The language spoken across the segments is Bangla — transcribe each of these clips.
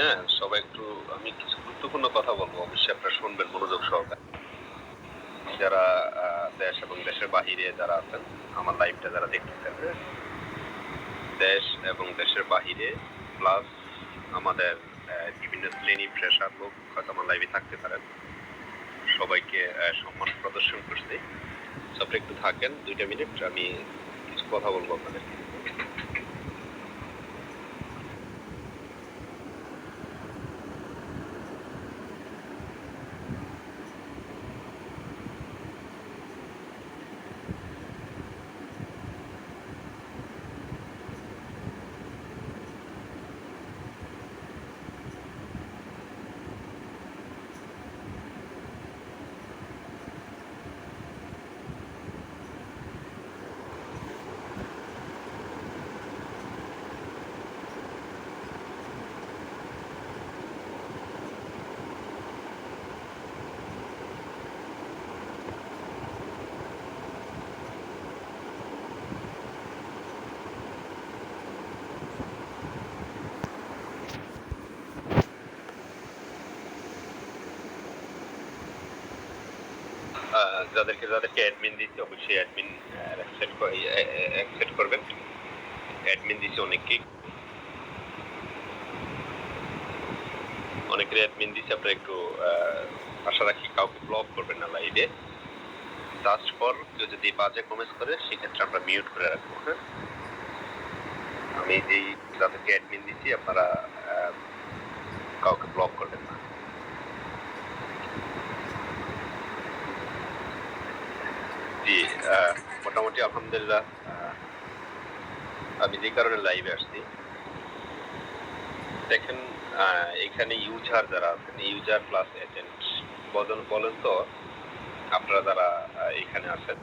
হ্যাঁ, সবাই একটু আমি কিছু গুরুত্বপূর্ণ কথা বলবো। অবশ্যই আপনারা শুনবেন মনোযোগ সহকারে। যারা দেশ এবং দেশের বাহিরে যারা আছেন, আমার লাইভটা যারা দেখতেছেন, হ্যাঁ? দেশ এবং দেশের বাহিরে প্লাস আমাদের বিভিন্ন শ্রেণী পেশার লোক হয়তো আমার লাইভে থাকতে পারেন। সবাইকে সম্মান প্রদর্শন করছি। সবাই একটু থাকেন 2টা মিনিট, আমি কিছু কথা বলবো আপনাদেরকে। যাদেরকে অ্যাডমিন দিচ্ছি অবশ্যই অ্যাডমিন অ্যাকসেপ্ট করবেন। অ্যাডমিন দিচ্ছি অনেকের অ্যাডমিন দিচ্ছি, আপনারা একটু আশা রাখি কাউকে ব্লক করবেন না লাইভে। জাস্ট ফর কেউ যদি বাজে কমেন্টস করে সেক্ষেত্রে আমরা মিউট করে রাখবো। হ্যাঁ, আমি যেই যাদেরকে অ্যাডমিন দিচ্ছি আপনারা কাউকে ব্লক করবেন না। জি, মোটামুটি আলহামদুলিল্লাহ। আমি যে কারণে লাইভে আসছি, দেখেন এখানে ইউজার যারা আছেন, ইউজার প্লাস এজেন্ট বলেন তো, আপনারা যারা এখানে আছেন,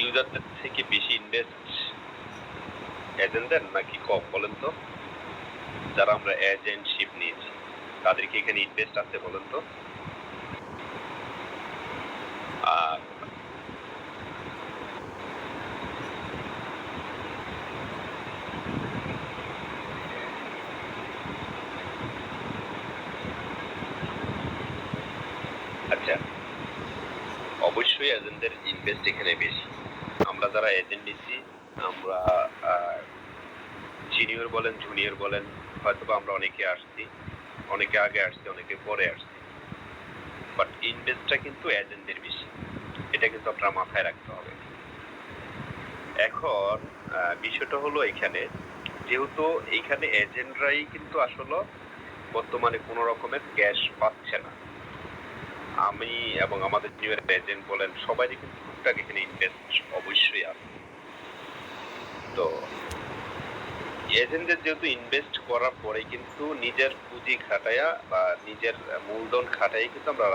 ইউজারদের থেকে বেশি ইনভেস্ট এজেন্টদের নাকি কম বলেন তো? যারা আমরা এজেন্টশিপ নিয়েছি তাদের কি এখানে ইনভেস্ট আছে বলেন তো? আর আচ্ছা, অবশ্যই এজেন্টদের ইনভেস্ট এখানে বেশি। আমরা যারা এজেন্ট নিচ্ছি, আমরা সিনিয়র বলেন জুনিয়র বলেন, হয়তো আমরা অনেকে আসছি, অনেকে আগে আসছি, অনেকে পরে আসছি, বাট ইনভেস্টটা কিন্তু এজেন্টদের বেশি। এটা কিন্তু আপনার মাথায় রাখতে হবে। এখন বিষয়টা হলো এখানে, যেহেতু এইখানে এজেন্টরাই কিন্তু আসলে বর্তমানে কোনো রকমের ক্যাশ পাচ্ছে না, আমি এবং আমাদের জুনিয়র এজেন্ট বলেন সবাই কিন্তু টুকটাক এখানে ইনভেস্ট অবশ্যই আছে। তো এজেন্টদের যেহেতু ইনভেস্ট করার পরে কিন্তু নিজের পুঁজি খাটাইয়া বা নিজের মূলধন খাটাই কিন্তু আমরা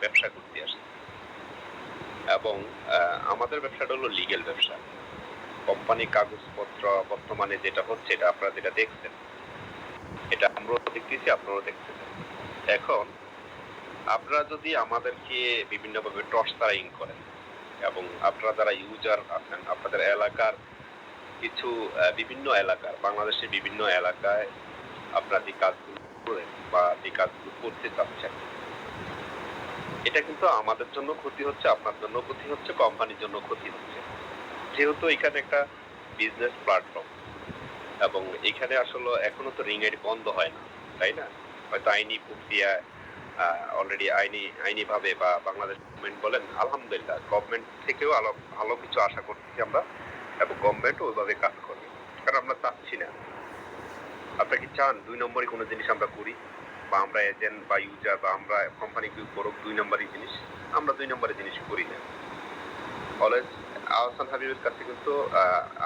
ব্যবসা করতে আসি, এবং আমাদের ব্যবসাটা হলো লিগেল ব্যবসা। কোম্পানি কাগজপত্র বর্তমানে যেটা হচ্ছে, এটা আপনারা যেটা দেখছেন, এটা আমরাও দেখতেছি, আপনারাও দেখতেছেন। এখন আপনারা যদি আমাদেরকে বিভিন্নভাবে টর্চারিং করেন, এবং আপনারা যারা ইউজার আছেন, আপনাদের এলাকার কিছু বিভিন্ন এলাকার, বাংলাদেশের বিভিন্ন এলাকায় আপনারা যে কাজগুলো করেন বা যে কাজগুলো করতে চাচ্ছেন, এটা কিন্তু আমাদের জন্য ক্ষতি হচ্ছে, আপনার জন্য ক্ষতি হচ্ছে, কোম্পানির জন্য ক্ষতি হচ্ছে। যেহেতু এখানে একটা বিজনেস প্ল্যাটফর্ম, এবং এখানে আসলে এখনো তো রিং আইডি বন্ধ হয় না, তাই না? হয়তো আইনি প্রক্রিয়া অলরেডি আইনি ভাবে বা বাংলাদেশ গভর্নমেন্ট বলেন, আলহামদুলিল্লাহ গভর্নমেন্ট থেকেও ভালো কিছু আশা করতেছি আমরা, এবং গভর্নমেন্ট ওইভাবে কাজ করবে। কারণ আমরা চাচ্ছি না, আপনারা কি চান 2 নম্বরই কোনো জিনিস আমরা করি, বা আমরা এজেন্ট বা ইউজার বা আমরা কোম্পানি কেউ করুক 2 নম্বরই জিনিস? আমরা 2 নম্বরের জিনিস করি না। অলওয়েজ আহসান হাবিবের কাছে কিন্তু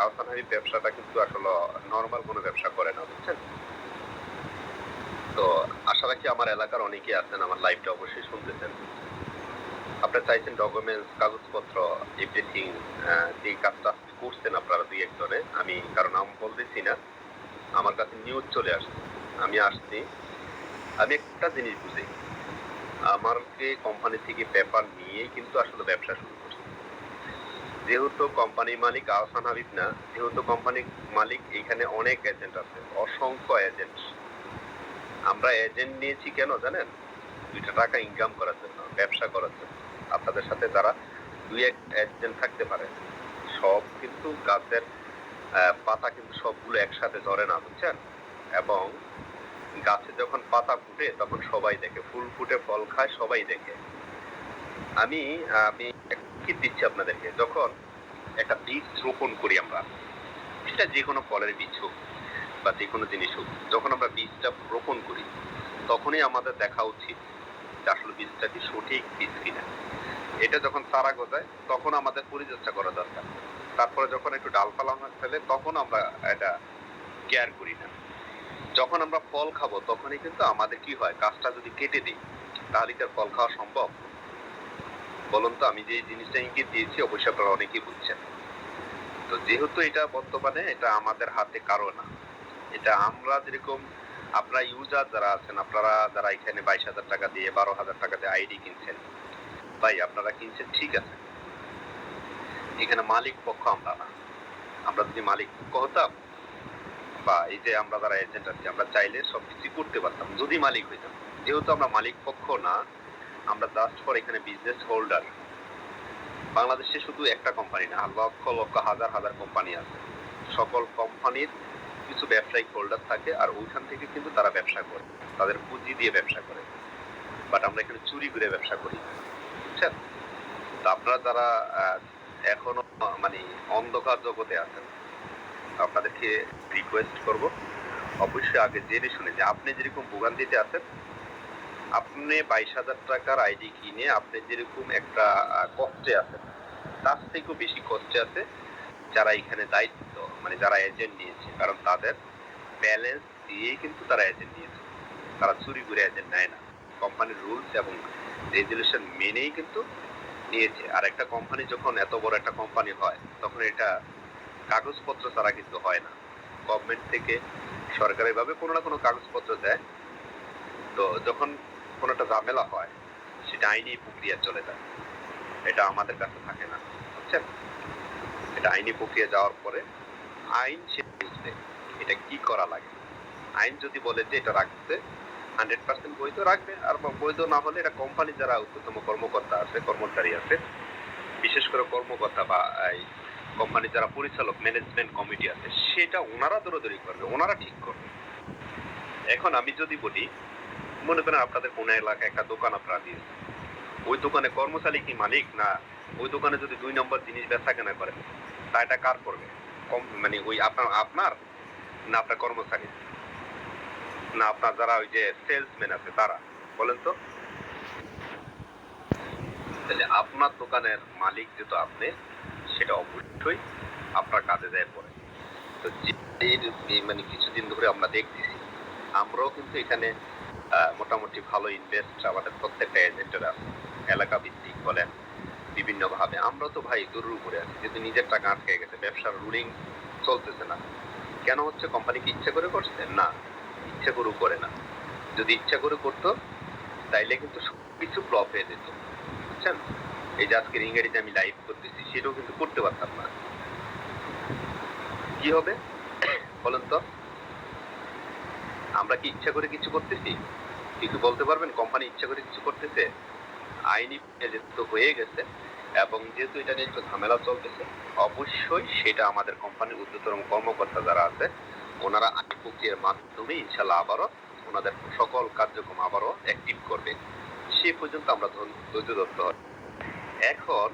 আহসান হাবিব ব্যবসাটা কিন্তু আসলে নর্মাল কোনো ব্যবসা করে না, বুঝছেন? তো আশা রাখি আমার এলাকার অনেকেই আছেন, আমার লাইভটা অবশ্যই শুনতেছেন। আপনারা চাইছেন ডকুমেন্টস, কাগজপত্র, এভরিথিং, যে কাজটা করছেন আপনারা 2-1 জনে, আমি কারণ নাম বলতেছি না, আমার কাছে নিউজ চলে আসছে, আমি আসছি। আমি একটা জিনিস বুঝি, আমাকে কোম্পানি থেকে পেপার নিয়েই কিন্তু আসলে ব্যবসা শুরু করছি। যেহেতু কোম্পানি মালিক আহসান হাবিব না, যেহেতু কোম্পানি মালিক, এখানে অনেক এজেন্ট আছে, অসংখ্য এজেন্ট, আমরা এজেন্ট নিয়েছি কেন জানেন? 2টা টাকা ইনকাম করার জন্য, ব্যবসা করার জন্য। আপনাদের সাথে যারা 2-1 এজেন্ট থাকতে পারে, সব কিন্তু গাছের পাতা কিন্তু সবগুলো একসাথে ধরে না, বুঝছেন? এবং গাছে যখন পাতা ফুটে তখন সবাই দেখে, ফুল ফুটে ফল খায় সবাই দেখে। আমি আমি কি দিচ্ছি আপনাদেরকে, যখন একটা বীজ রোপণ করি আমরা, সেটা যে কোনো ফলের বীজ হোক বা যে কোনো জিনিস হোক, যখন আমরা বীজটা রোপণ করি তখনই আমাদের দেখা উচিত যে আসলে বীজটা কি সঠিক বীজ কিনা। এটা যখন চারা গজায় তখন আমাদের পরিচর্যা করা দরকার। তারপরে যখন একটু ডালপালা ফেলে তখন আমরা এটা কেয়ার করি না। যখন আমরা ফল খাবো তখনই কিন্তু আমাদের কি হয়, গাছটা যদি কেটে দিই তাহলে কি আর ফল খাওয়া সম্ভব? বলুন তো, আমি যে জিনিসটা ইঙ্গিত দিয়েছি অবশ্যই আপনারা অনেকেই বুঝছেন। তো যেহেতু এটা বর্তমানে এটা আমাদের হাতে কারো না, এটা আমরা যেরকম আপনারা ইউজার যারা আছেন, আপনারা যারা এখানে 22,000 টাকা দিয়ে 12,000 টাকা দিয়ে আইডি কিনছেন, ভাই আপনারা কিনছেন ঠিক আছে, এখানে মালিক পক্ষ আমরা না। আমরা যদি মালিক পক্ষ হতাম বা এই যে আমরা যারা এজেন্ট আছি, আমরা চাইলে সবকিছু করতে পারতাম যদি মালিক হইতাম। যেহেতু আমরা মালিক পক্ষ না, আমরা জাস্ট ফর এখানে বিজনেস হোল্ডার। বাংলাদেশে শুধু একটা কোম্পানি না, লক্ষ লক্ষ হাজার হাজার কোম্পানি আছে। সকল কোম্পানির কিছু ব্যবসায়িক হোল্ডার থাকে, আর ওইখান থেকে কিন্তু তারা ব্যবসা করে, তাদের পুঁজি দিয়ে ব্যবসা করে। বাট আমরা এখানে চুরি করে ব্যবসা করি, বুঝছেন? তো আপনারা যারা এখনো মানে অন্ধকার জগতে আছেন, আপনাদেরকে রিকোয়েস্ট করব অবশ্যই আগে জেনে শুনে যে আপনি যেরকম ভোগান্তিতে আছেন, আপনি 22,000 টাকার আইডি কিনে আপনি যেরকম একটা কষ্টে আছেন, তার থেকেও বেশি কষ্টে আছে যারা এখানে দায়িত্ব মানে যারা এজেন্ট নিয়েছে। কারণ তাদের ব্যালেন্স দিয়েই কিন্তু তারা এজেন্ট নিয়েছে, তারা চুরি করে এজেন্ট নেয় না, কোম্পানির রুলস এবং রেজুলেশন মেনেই কিন্তু নিয়েছে। আর একটা কোম্পানি যখন এত বড় একটা কোম্পানি হয় তখন এটা কাগজপত্র ছাড়া কিন্তু হয় না। গভর্নমেন্ট থেকে সরকারিভাবে কোনো না কোনো কাগজপত্র দেয়। তো যখন কোনো একটা ঝামেলা হয় সেটা আইনি প্রক্রিয়া চলে যায়, এটা আমাদের কাছে থাকে না, বুঝছেন? এটা আইনি প্রক্রিয়া যাওয়ার পরে আইন সে বুঝবে এটা কি করা লাগে। আইন যদি বলে যে এটা রাখতে 100% বৈধ রাখবে, আর বৈধ না হলে এটা কোম্পানি যারা উচ্চতম কর্মকর্তা আছে, কর্মচারী আছে, বিশেষ করে কর্মকর্তা বা এই কোম্পানির যারা পরিচালক ম্যানেজমেন্ট কমিটি আছে, সেটা ওনারা দৌড়াদৌড়ি করবে, ওনারা ঠিক করবে। এখন আমি যদি বলি, মনে করেন আপনাদের কোন এলাকায় একটা দোকান আপনারা দিয়েছেন, ওই দোকানে কর্মচারী কি মালিক? না ওই দোকানে যদি 2 নম্বর জিনিস বেচা কেনা করেন তা এটা কার করবে? মানে ওই আপনার না আপনার কর্মচারী না আপনার যারা ওই যে সেলসম্যান আছে তারা? বলেন তো। তাহলে আপনার দোকানের মালিক যেহেতু আপনি, সেটা অবশ্যই আপনার কাজে দেয় পড়ে। তো মানে কিছুদিন ধরে আমরা দেখতেছি, আমরাও কিন্তু এখানে মোটামুটি ভালো ইনভেস্ট আমাদের প্রত্যেকটা এজেন্টের আছে, এলাকা ভিত্তিক বলেন বিভিন্ন ভাবে। আমরা তো ভাই দূরের উপরে আছি, যেহেতু নিজের টাকা আটকে গেছে, ব্যবসার রুলিং চলতেছে না। কেন হচ্ছে? কোম্পানি কি ইচ্ছা করে করছে? না, ইচ্ছা করে করে না। যদি ইচ্ছা করে করতো তাইলে কিন্তু সবকিছু ফ্লপ হয়ে যেত, বুঝছেন? এই যে আজকে রিঙ্গারিতে আমি লাইভ করতেছি, সেটাও কিন্তু করতে পারতাম না। কি হবে বলেন তো? আমরা কি ইচ্ছা করে কিছু করতেছি? কিছু বলতে পারবেন কোম্পানি ইচ্ছা করে কিছু করতেছে? আইনি যেহেতু হয়ে গেছে এবং যেহেতু এটা নিয়ে একটু ঝামেলা চলতেছে, অবশ্যই সেটা আমাদের কোম্পানির ঊর্ধ্বতন কর্মকর্তা যারা আছে ওনারা আইনি প্রক্রিয়ার মাধ্যমে ইনশাল্লাহ আবারও ওনাদের সকল কার্যক্রম আবারও অ্যাক্টিভ করবে। সে পর্যন্ত আমরা ধৈর্য ধরতে হবে। এখন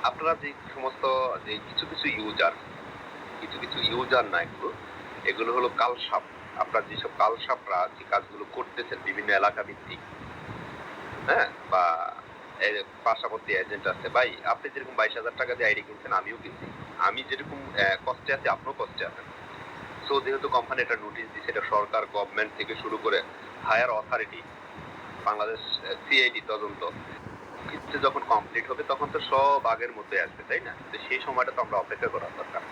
আপনারা যে সমস্ত যে কিছু কিছু ইউজার না, এগুলো হলো কালসাপ। আপনারা যেসব কালসাপরা যে কাজগুলো করতেছেন বিভিন্ন এলাকা ভিত্তিক, হ্যাঁ, বা পার্শ্ববর্তী এজেন্ট আছে, ভাই আপনি যেরকম 22,000 টাকা দিয়ে আইডি কিনছেন আমিও কিনছি, আমি যেরকম কষ্টে আছি আপনিও কষ্টে আছেন। সো যেহেতু কোম্পানি একটা নোটিশ দিচ্ছে, এটা সরকার গভর্নমেন্ট থেকে শুরু করে হায়ার অথরিটি বাংলাদেশ সিআইডি তদন্ত যখন কমপ্লিট হবে তখন তো সব আগের মধ্যে আসবে, তাই না? তো সেই সময়টা তো আমরা অপেক্ষা করার দরকার।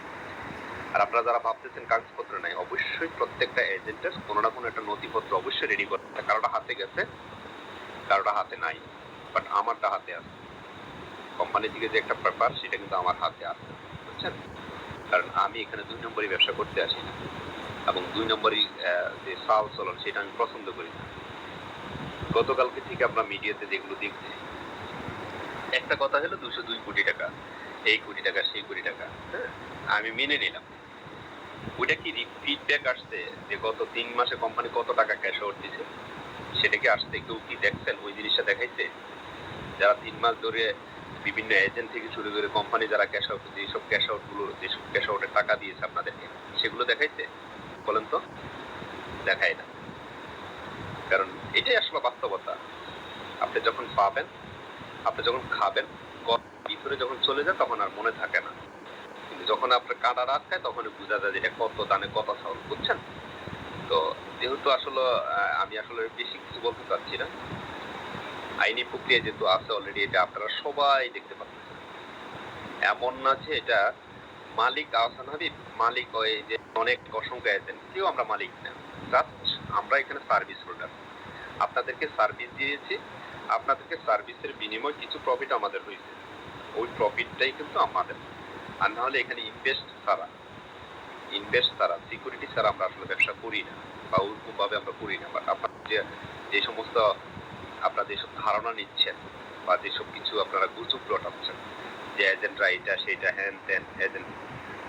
আর আপনারা যারা ভাবতেছেন কাগজপত্র নাই, অবশ্যই প্রত্যেকটা এজেন্টের কোনো না কোনো একটা নথিপত্র অবশ্যই রেডি করতে হবে। কারোটা হাতে গেছে, কারোটা হাতে নাই, বাট আমারটা হাতে আছে। কোম্পানি থেকে যে একটা পেপার সেটা কিন্তু আমার হাতে আছে, বুঝছেন? কারণ আমি এখানে 2 নম্বরই ব্যবসা করতে আসি না। এবং ২ নম্বরই যে চাল চলন সেটা আমি পছন্দ করি না। গতকালকে থেকে আমরা মিডিয়াতে যেগুলো দেখছি, একটা কথা হলো ২০২ কোটি টাকা, এই কোটি টাকা, সেই কোটি টাকা। হ্যাঁ? আমি মেনে নিলাম। ওইটা কি ফিডব্যাক আসছে যে গত ৩ মাসে কোম্পানি কত টাকা ক্যাশ আউট দিছে? সেটা কি আসছে? কেউ কি দেখছেন? ওই জিনিসটা দেখাইছে? যারা ৩ মাস ধরে বিভিন্ন এজেন্ট থেকে শুরু করে কোম্পানি যারা ক্যাশ আউট, যেসব ক্যাশ আউটের টাকা দিয়েছে আপনাদেরকে, সেগুলো দেখাইছে? বলেন তো? দেখায় না। কারণ এটাই আসলে বাস্তবতা। আপনি যখন পাবেন, আপনি যখন খাবেন, ভিতরে যখন চলে যায় তখন আর মনে থাকে না। কিন্তু যখন আপনার কাঁটা আটকায় তখনই বোঝা যায় যে এটা কত দানে কত চাউল, বুঝছেন? তো যেহেতু আসলে আমি আসলে বেশি কিছু বলতে চাচ্ছি না। আইনি প্রক্রিয়া যেহেতু আছে অলরেডি, এটা আপনারা সবাই দেখতে পাচ্ছেন। এমন না যে এটা মালিক আহসান হাবিব, মালিক ওই যে অনেক অসংখ্য এজেন্ট, কেউ আমরা মালিক না। জাস্ট আমরা এখানে সার্ভিস হোল্ডার। আপনাদেরকে সার্ভিস দিয়েছি, আপনাদেরকে সার্ভিসের বিনিময়ে কিছু প্রফিট আমাদের হয়েছে, ওই প্রফিটটাই কিন্তু আমাদের। আর না হলে এখানে ইনভেস্ট ছাড়া সিকিউরিটি ছাড়া আমরা আসলে ব্যবসা করি না, বা ওরকম ভাবে আমরা করি না। বাট আপনার যে সমস্ত আপনারা যেসব ধারণা নিচ্ছেন বা যেসব কিছু আপনারা গুজব রটাচ্ছেন যে এজেন্টরা এটা সেটা হ্যান ত্যান এজেন্ট,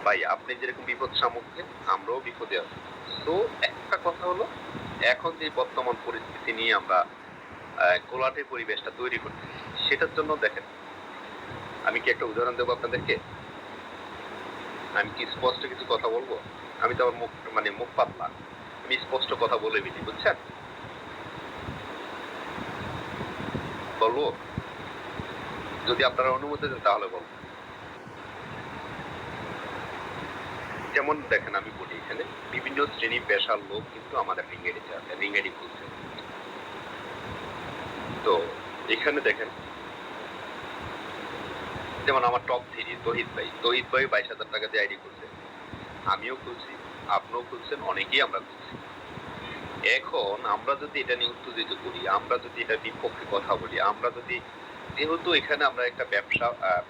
ভাই আপনি যেরকম বিপদ সম্মুখে আমরাও বিপদে আছি। তো একটা কথা হলো, এখন যে বর্তমান পরিস্থিতি নিয়ে আমরা কোলাটে পরিবেশটা তৈরি করছি, সেটার জন্য দেখেন, আমি কি একটা উদাহরণ দেবো আপনাদেরকে? আমি কি স্পষ্ট কিছু কথা বলবো? আমি তো আমার মুখ পাতলা, আমি স্পষ্ট কথা বলে ফেলি, বুঝছেন? বলবো? যদি আপনারা অনুমতি দেন তাহলে বলবো। যেমন দেখেন, আমি বলি এখানে বিভিন্ন শ্রেণী পেশার লোক কিন্তু আমাদের রিঙ্গেডি খুলছে। তো এখানে দেখেন, যেমন আমার টপ 3 তহিদ ভাই 22,000 টাকা দিয়ে আইডি খুলছে, আমিও খুলছি, আপনিও খুলছেন, অনেকেই আমরা খুলছি। এখন আমরা যদি এটা নিয়ে উত্তেজিত করি, আমরা যদি এটা বিপক্ষে কথা বলি, আমরা যদি, যেহেতু এখানে আমরা একটা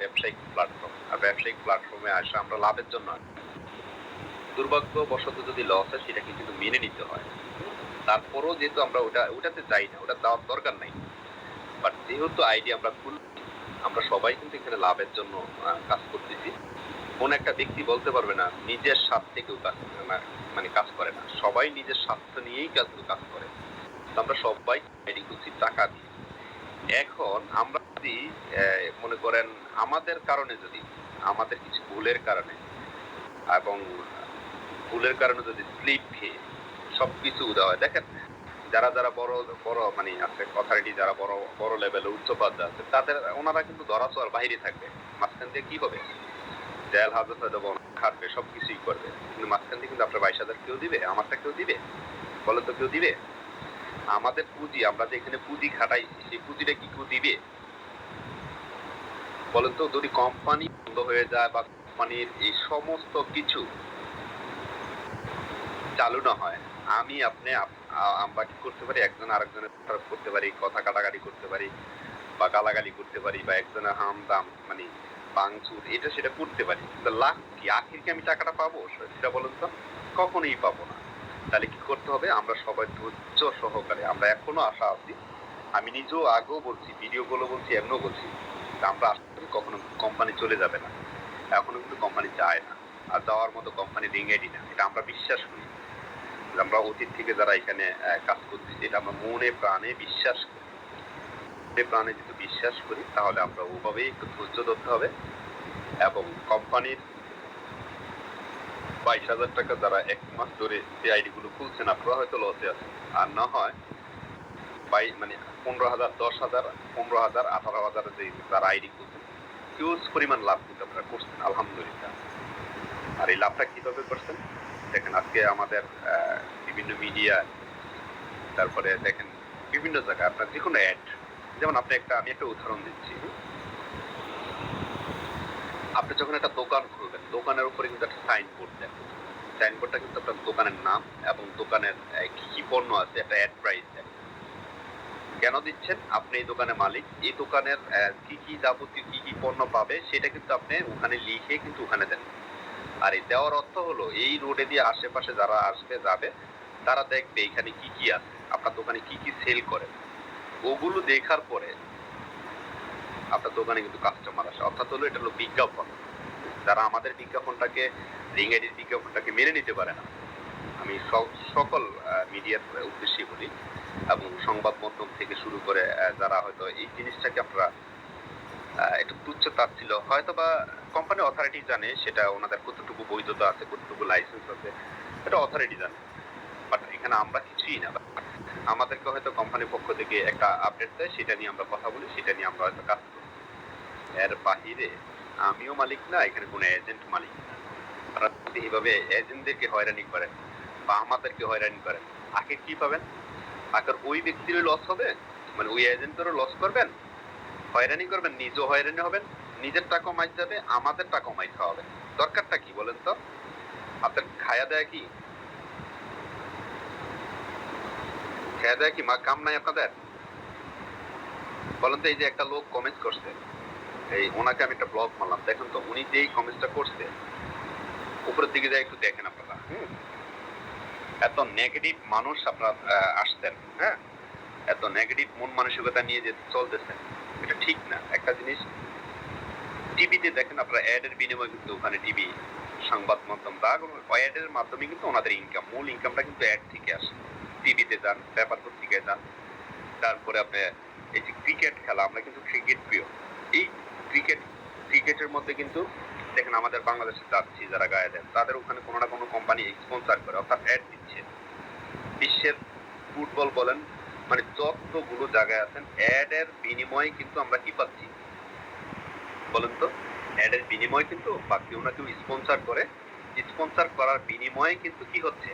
ব্যবসায়িক প্ল্যাটফর্ম, আর ব্যবসায়িক প্ল্যাটফর্মে আসা আমরা লাভের জন্য, দুর্ভাগ্যবশত যদি লস হয় সেটা কিন্তু মেনে নিতে হয়। তারপরও যেহেতু আমরা ওটাতে যাই না, ওটা দেওয়ার দরকার নাই। বাট যেহেতু আইডি আমরা খুলছি, আমরা সবাই কিন্তু এখানে লাভের জন্য কাজ করতেছি। কোন একটা ব্যক্তি বলতে পারবে না নিজের স্বার্থে কেউ কাজ করে না, সবাই নিজের স্বার্থ নিয়েই কাজ করে। আমরা সবাই আইডি খুলছি টাকা দিয়ে। এখন আমরা যদি মনে করেন আমাদের কারণে, যদি আমাদের কিছু ভুলের কারণে যদি স্লিপ খেয়ে সবকিছু উদা হয়, দেখেন যারা বড় বড় আছে অথরিটি, যারা বড় লেভেলে উচ্চ পদে আছে, ওনারা কিন্তু ধরাছোঁয়ার বাইরে থাকবে। মাঝখান দিয়ে কি হবে? জেল হাজতে দেবো, খাটবে, সবকিছুই করবে, কিন্তু মাঝখান দিয়ে কিন্তু আপনার 22,000 কেউ দিবে? আমারটা কেউ দিবে? বলেন তো, কেউ দিবে? আমাদের পুঁজি, আমরা যে এখানে পুঁজি খাটাইছি, সেই পুঁজিটা কি কেউ দিবে? বলেন তো, যদি কোম্পানি বন্ধ হয়ে যায় বা কোম্পানির এই সমস্ত কিছু চালু না হয়, আমরা কি করতে পারি? একজন আরেকজনের করতে পারি, কথা কাটাকাটি করতে পারি, বা গালাগালি করতে পারি, বা একজনের হাম দাম ভাঙচুর, এটা সেটা করতে পারি। কিন্তু লাভ কি? আখির কি আমি টাকাটা পাবো সেটা বলেন তো? কখনোই পাবো না। তাহলে কি করতে হবে? আমরা সবাই ধৈর্য সহকারে, আমরা এখনো আশা আছি, আমি নিজেও আগেও বলছি, ভিডিওগুলো বলছি, এমনও বলছি, আমরা আশা করি কখনো কোম্পানি চলে যাবে না। এখনো কিন্তু কোম্পানি যায় না, আর যাওয়ার মতো কোম্পানি রিঙ্গেডি না, এটা আমরা বিশ্বাস করি। আমরা অতীত থেকে যারা এখানে কাজ করতেছি, এটা আমরা মনে প্রাণে বিশ্বাস করি। যদি বিশ্বাস করি, তাহলে আমরা ওভাবেই একটু ধৈর্য ধরতে হবে। এবং কোম্পানির 22,000 টাকা যারা 1 মাস ধরে যে আইডি গুলো খুলছেন, আপনারা হয়তো লসে আছেন, আর না হয় 15,000, 10,000, 15,000, 18,000 যে যারা আইডি খুলছেন, হিউজ পরিমাণ লাভ কিন্তু আপনারা করছেন, আলহামদুলিল্লাহ। আর এই লাভটা কিভাবে করছেন? দেখেন, আজকে আমাদের বিভিন্ন মিডিয়া, তারপরে দেখেন বিভিন্ন জায়গায় আপনার যে কোনো অ্যাড, যেমন আমি একটা উদাহরণ দিচ্ছি। আপনি যখন একটা দোকান খুলবেন, দোকানের উপরে কিন্তু একটা সাইনবোর্ড দেন। সাইনবোর্ডটা কিন্তু আপনার দোকানের নাম এবং দোকানের কি কি পণ্য আছে, একটা অ্যাড প্রাইস দেন। কেন দিচ্ছেন? আপনি এই দোকানের মালিক, এই দোকানের কি কি যাবতীয় কি কি পণ্য পাবে সেটা কিন্তু আপনি ওখানে লিখে কিন্তু ওখানে দেন। আর এই দেওয়ার অর্থ হলো এই রোডে দিয়ে আশেপাশে যারা আসবে যাবে তারা দেখবে এখানে কি কি আছে, আপনার দোকানে কি কি সেল করে, ওগুলো দেখার পরে আপনার দোকানে কিন্তু কাস্টমার আসে। অর্থাৎ হলো এটা হলো বিজ্ঞাপন। যারা আমাদের বিজ্ঞাপনটাকে, রিং আইডির বিজ্ঞাপনটাকে মেনে নিতে পারে না, আমি সকল মিডিয়ার উদ্দেশ্যে বলি এবং সংবাদ মাধ্যম থেকে শুরু করে যারা হয়তো এই জিনিসটাকে আপনারা একটু তুচ্ছ তাচ্ছিল, হয়তো বা কোম্পানি অথরিটি জানে সেটা ওনাদের কতটুকু বৈধতা আছে, কতটুকু লাইসেন্স আছে, এটা অথরিটি জানে। বাট এখানে আমরা কিছুই না, আমাদেরকে হয়তো কোম্পানির পক্ষ থেকে একটা আপডেট দেয়, সেটা নিয়ে আমরা কথা বলি, সেটা নিয়ে আমরা হয়তো কাজ করি। এর বাহিরে আমিও মালিক না, এখানে কোনো এজেন্ট মালিক না। আপনারা যদি এইভাবে এজেন্টদেরকে হয়রানি করেন বা আমাদেরকে হয়রানি করেন, আগে কি পাবেন? আগে ওই ব্যক্তিরও লস হবে, মানে ওই এজেন্টেরও লস করবেন, হয়রানি করবেন, নিজেও হয়রানি হবেন, নিজের টাকা কমাই যাবে, আমাদের টাকা কমাই খাওয়া হবে। দরকারটা কি বলেন তো? আপনার খায়া দেয় কি, খায়া দেয় কি মা কাম নাই আপনাদের? বলেন তো। এই যে একটা লোক কমেন্ট করছে, এই ওনাকে আমি একটা ব্লগ মারলাম, দেখেন তো উনি যেই কমেন্টটা করছে, উপরের দিকে যায় একটু দেখেন আপনারা। এত নেগেটিভ মানুষ আপনারা আসতেন, হ্যাঁ, এত নেগেটিভ মন মানসিকতা নিয়ে যে চলতেছেন, এটা ঠিক না। একটা জিনিস টিভিতে দেখেন আপনারা, অ্যাডের বিনিময়ে কিন্তু ওখানে টিভি সংবাদ মাধ্যম বা অ্যাডের মাধ্যমে কিন্তু ওনাদের ইনকাম, মূল ইনকামটা কিন্তু অ্যাড থেকে আসে। টিভিতে যান, পেপার পত্রিকায় যান, তারপরে আপনি এই যে ক্রিকেট খেলা, আমরা কিন্তু ক্রিকেট প্রিয়, এই ক্রিকেটের মধ্যে কিন্তু দেখেন আমাদের বাংলাদেশের যাচ্ছি যারা গায়ে দেন, তাদের ওখানে কোনো না কোনো কোম্পানি স্পন্সর করে, অর্থাৎ অ্যাড দিচ্ছে। বিশ্বের ফুটবল বলেন, মানে যতগুলো জায়গায় আছেন, অ্যাড এর বিনিময়ে কিন্তু আমরা কি পাচ্ছি বলেন তো? অ্যাড এর বিনিময়ে কিন্তু বা কেউ না কেউ স্পন্সর করে, স্পন্সর করার বিনিময়ে কিন্তু কি হচ্ছে,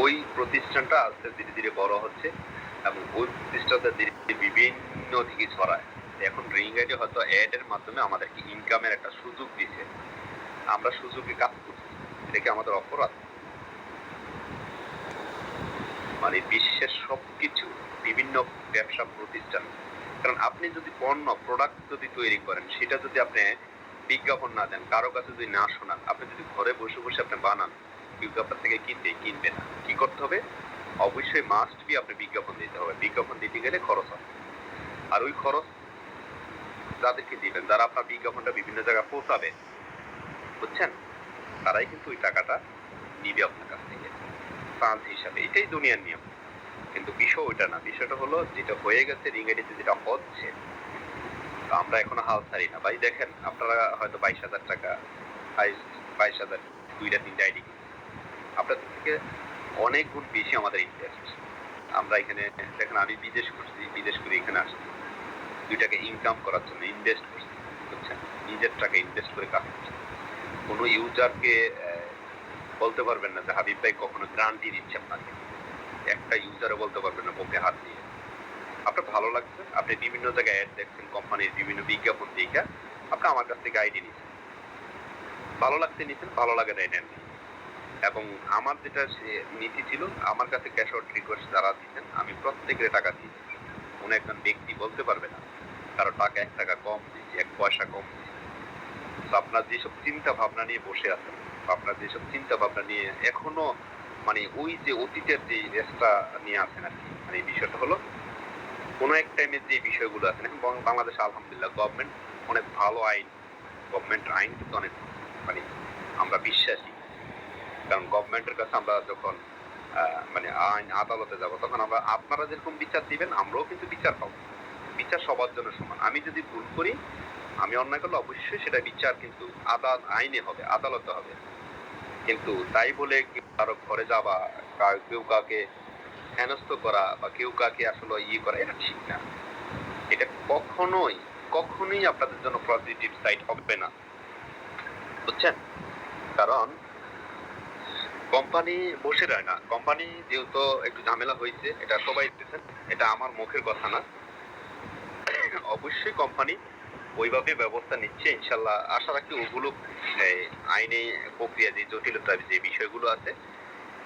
ওই প্রতিষ্ঠানটা আস্তে ধীরে ধীরে বড় হচ্ছে এবং ওই প্রতিষ্ঠানটা ধীরে ধীরে বিভিন্ন দিকে ছড়ায়। এখন রিং আইডি হয়তো অ্যাড এর মাধ্যমে আমাদেরকে ইনকামের একটা সুযোগ দিচ্ছে, আমরা সুযোগে কাজ করছি, এটা কি আমাদের অপরাধ? মানে বিশ্বের সবকিছু, বিভিন্ন ব্যবসা প্রতিষ্ঠান, কারণ আপনি যদি পণ্য প্রোডাক্ট যদি তৈরি করেন, সেটা যদি আপনি বিজ্ঞাপন না দেন, কারো কাছে যদি না শোনান, আপনি যদি ঘরে বসে বসে আপনি বানান, বিজ্ঞাপন থেকে কিনবে না। কি করতে হবে? অবশ্যই মাস্ট বি আপনি বিজ্ঞাপন দিতে হবে। বিজ্ঞাপন দিতে গেলে খরচ হবে, আর ওই খরচ যাদেরকে দিবেন, যারা আপনার বিজ্ঞাপনটা বিভিন্ন জায়গায় পৌঁছাবে, বুঝছেন, তারাই কিন্তু ওই টাকাটা নিবে আপনার কাছ থেকে চার্জ হিসাবে। এটাই দুনিয়ার নিয়ম। কিন্তু বিষয় ওইটা না, বিষয়টা হলো যেটা হয়ে গেছে রিং আইডিতে, যেটা হচ্ছে, আমরা এখনো হাল ছাড়ি না ভাই। দেখেন আপনারা হয়তো 22,000 টাকা, 22,000 2টা 3টা আইডি, আপনাদের থেকে অনেক গুণ বেশি আমাদের ইনভেস্ট। আমরা এখানে দেখেন, আমি বিদেশ করছি, বিদেশ করে এখানে আসছি 2 টাকা ইনকাম করার জন্য, ইনভেস্ট করছি, বুঝছেন, নিজের টাকা ইনভেস্ট করে কাজ করছি। কোনো ইউজারকে বলতে পারবেন না যে হাবিব ভাই কখনো গ্যারান্টি দিচ্ছে আপনাকে, একটা ইউজারও বলতে পারবেন না বুকে হাত দিয়ে। আপনার ভালো লাগছে, আপনি বিভিন্ন জায়গায় অ্যাড দেখছেন, কোম্পানির বিভিন্ন বিজ্ঞাপন দিকে আপনি আমার কাছ থেকে আইডি নিচ্ছেন, ভালো লাগছে নিচ্ছেন, ভালো লাগে না নেন। এবং আমার যেটা নীতি ছিল, আমার কাছে ক্যাশ আউট রিকোয়েস্ট যারা দিচ্ছেন, আমি প্রত্যেকের টাকা দিচ্ছি। কোনো একজন ব্যক্তি বলতে পারবে না কারো টাকা 1 টাকা কম দিচ্ছি, 1 পয়সা কম দিচ্ছি। আপনার যেসব চিন্তা ভাবনা নিয়ে বসে আছেন, আপনার যেসব চিন্তা ভাবনা নিয়ে এখনো মানে ওই যে অতীতের যে রেসটা নিয়ে আছেন আর কি, মানে এই বিষয়টা হলো কোনো এক টাইমের যে বিষয়গুলো আছে, এখন বাংলাদেশে আলহামদুলিল্লাহ গভর্নমেন্ট অনেক ভালো আইন, গভর্নমেন্টের আইন কিন্তু অনেক মানে আমরা বিশ্বাসী। কারণ গভর্নমেন্টের কাছে আমরা যখন মানে আইন আদালতে যাব, তখন আমরা আপনারা যেরকম বিচার দিবেন, আমরাও কিন্তু বিচার পাবো। বিচার সবার জন্য সমান। আমি যদি ভুল করি, আমি অন্যায় করলে অবশ্যই সেটা বিচার কিন্তু আইনে হবে, আদালতে হবে। কিন্তু তাই বলে কারো ঘরে যাওয়া, কেউ কাউকে হেনস্থ করা বা কেউ কাকে আসলে করা, এটা ঠিক না। এটা কখনোই আপনাদের জন্য পজিটিভ সাইড হবে না, বুঝছেন? কারণ কোম্পানি বসে রয় না। কোম্পানি যেহেতু একটু ঝামেলা হয়েছে, এটা সবাই দেখছেন, এটা আমার মুখের কথা না। অবশ্যই কোম্পানি ওইভাবে ব্যবস্থা নিচ্ছে, ইনশাল্লাহ আশা রাখি ওগুলো আইনে প্রক্রিয়া যে জটিলতা, যে বিষয়গুলো আছে,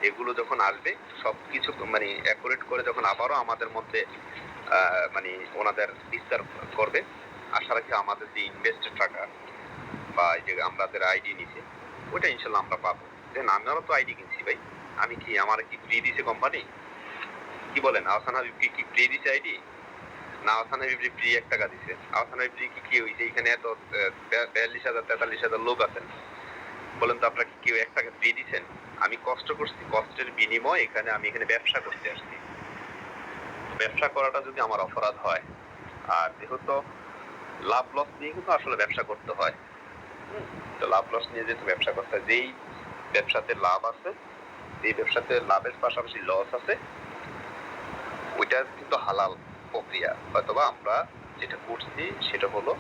এগুলো যখন আসবে সবকিছু মানে অ্যাকুরেট করে যখন আবারও আমাদের মধ্যে মানে ওনাদের বিস্তার করবে, আশা রাখি আমাদের যে ইনভেস্টেড টাকা বা এই যে আমাদের আইডি নিছে ওইটা ইনশাল্লাহ আমরা পাবো। দেন আমারও তো আইডি কিনছি ভাই, আমি কি আমার কি ফ্রি দিছে কোম্পানি? কি বলেন, আহসান হাবিব কি ফ্রি দিছে আইডি? না আহসান হাবিব ফ্রি 1 টাকা দিছে? আহসান হাবিব কি হইছে? এখানে এত 42,000 43,000 লোক আছেন, বলেন তো আপনারা কি কেউ 1 টাকা ফ্রি দিছেন? আমি কষ্ট করছি, কষ্টের বিনিময়ে আমি এখানে ব্যবসা করতে আসছি। ব্যবসা করাটা যদি আমার অপরাধ হয়, আর যেহেতু লাভ লস নিয়ে কিন্তু আসলে ব্যবসা করতে হয়, তো লাভ লস নিয়ে যেহেতু ব্যবসা করতে হয়, যেই ব্যবসাতে লাভ আছে, এই ব্যবসাতে লাভের পাশাপাশি লস আছে, ওইটা কিন্তু হালাল প্রক্রিয়া। হয়তোবা আমরা যেটা করছি সেটা হলো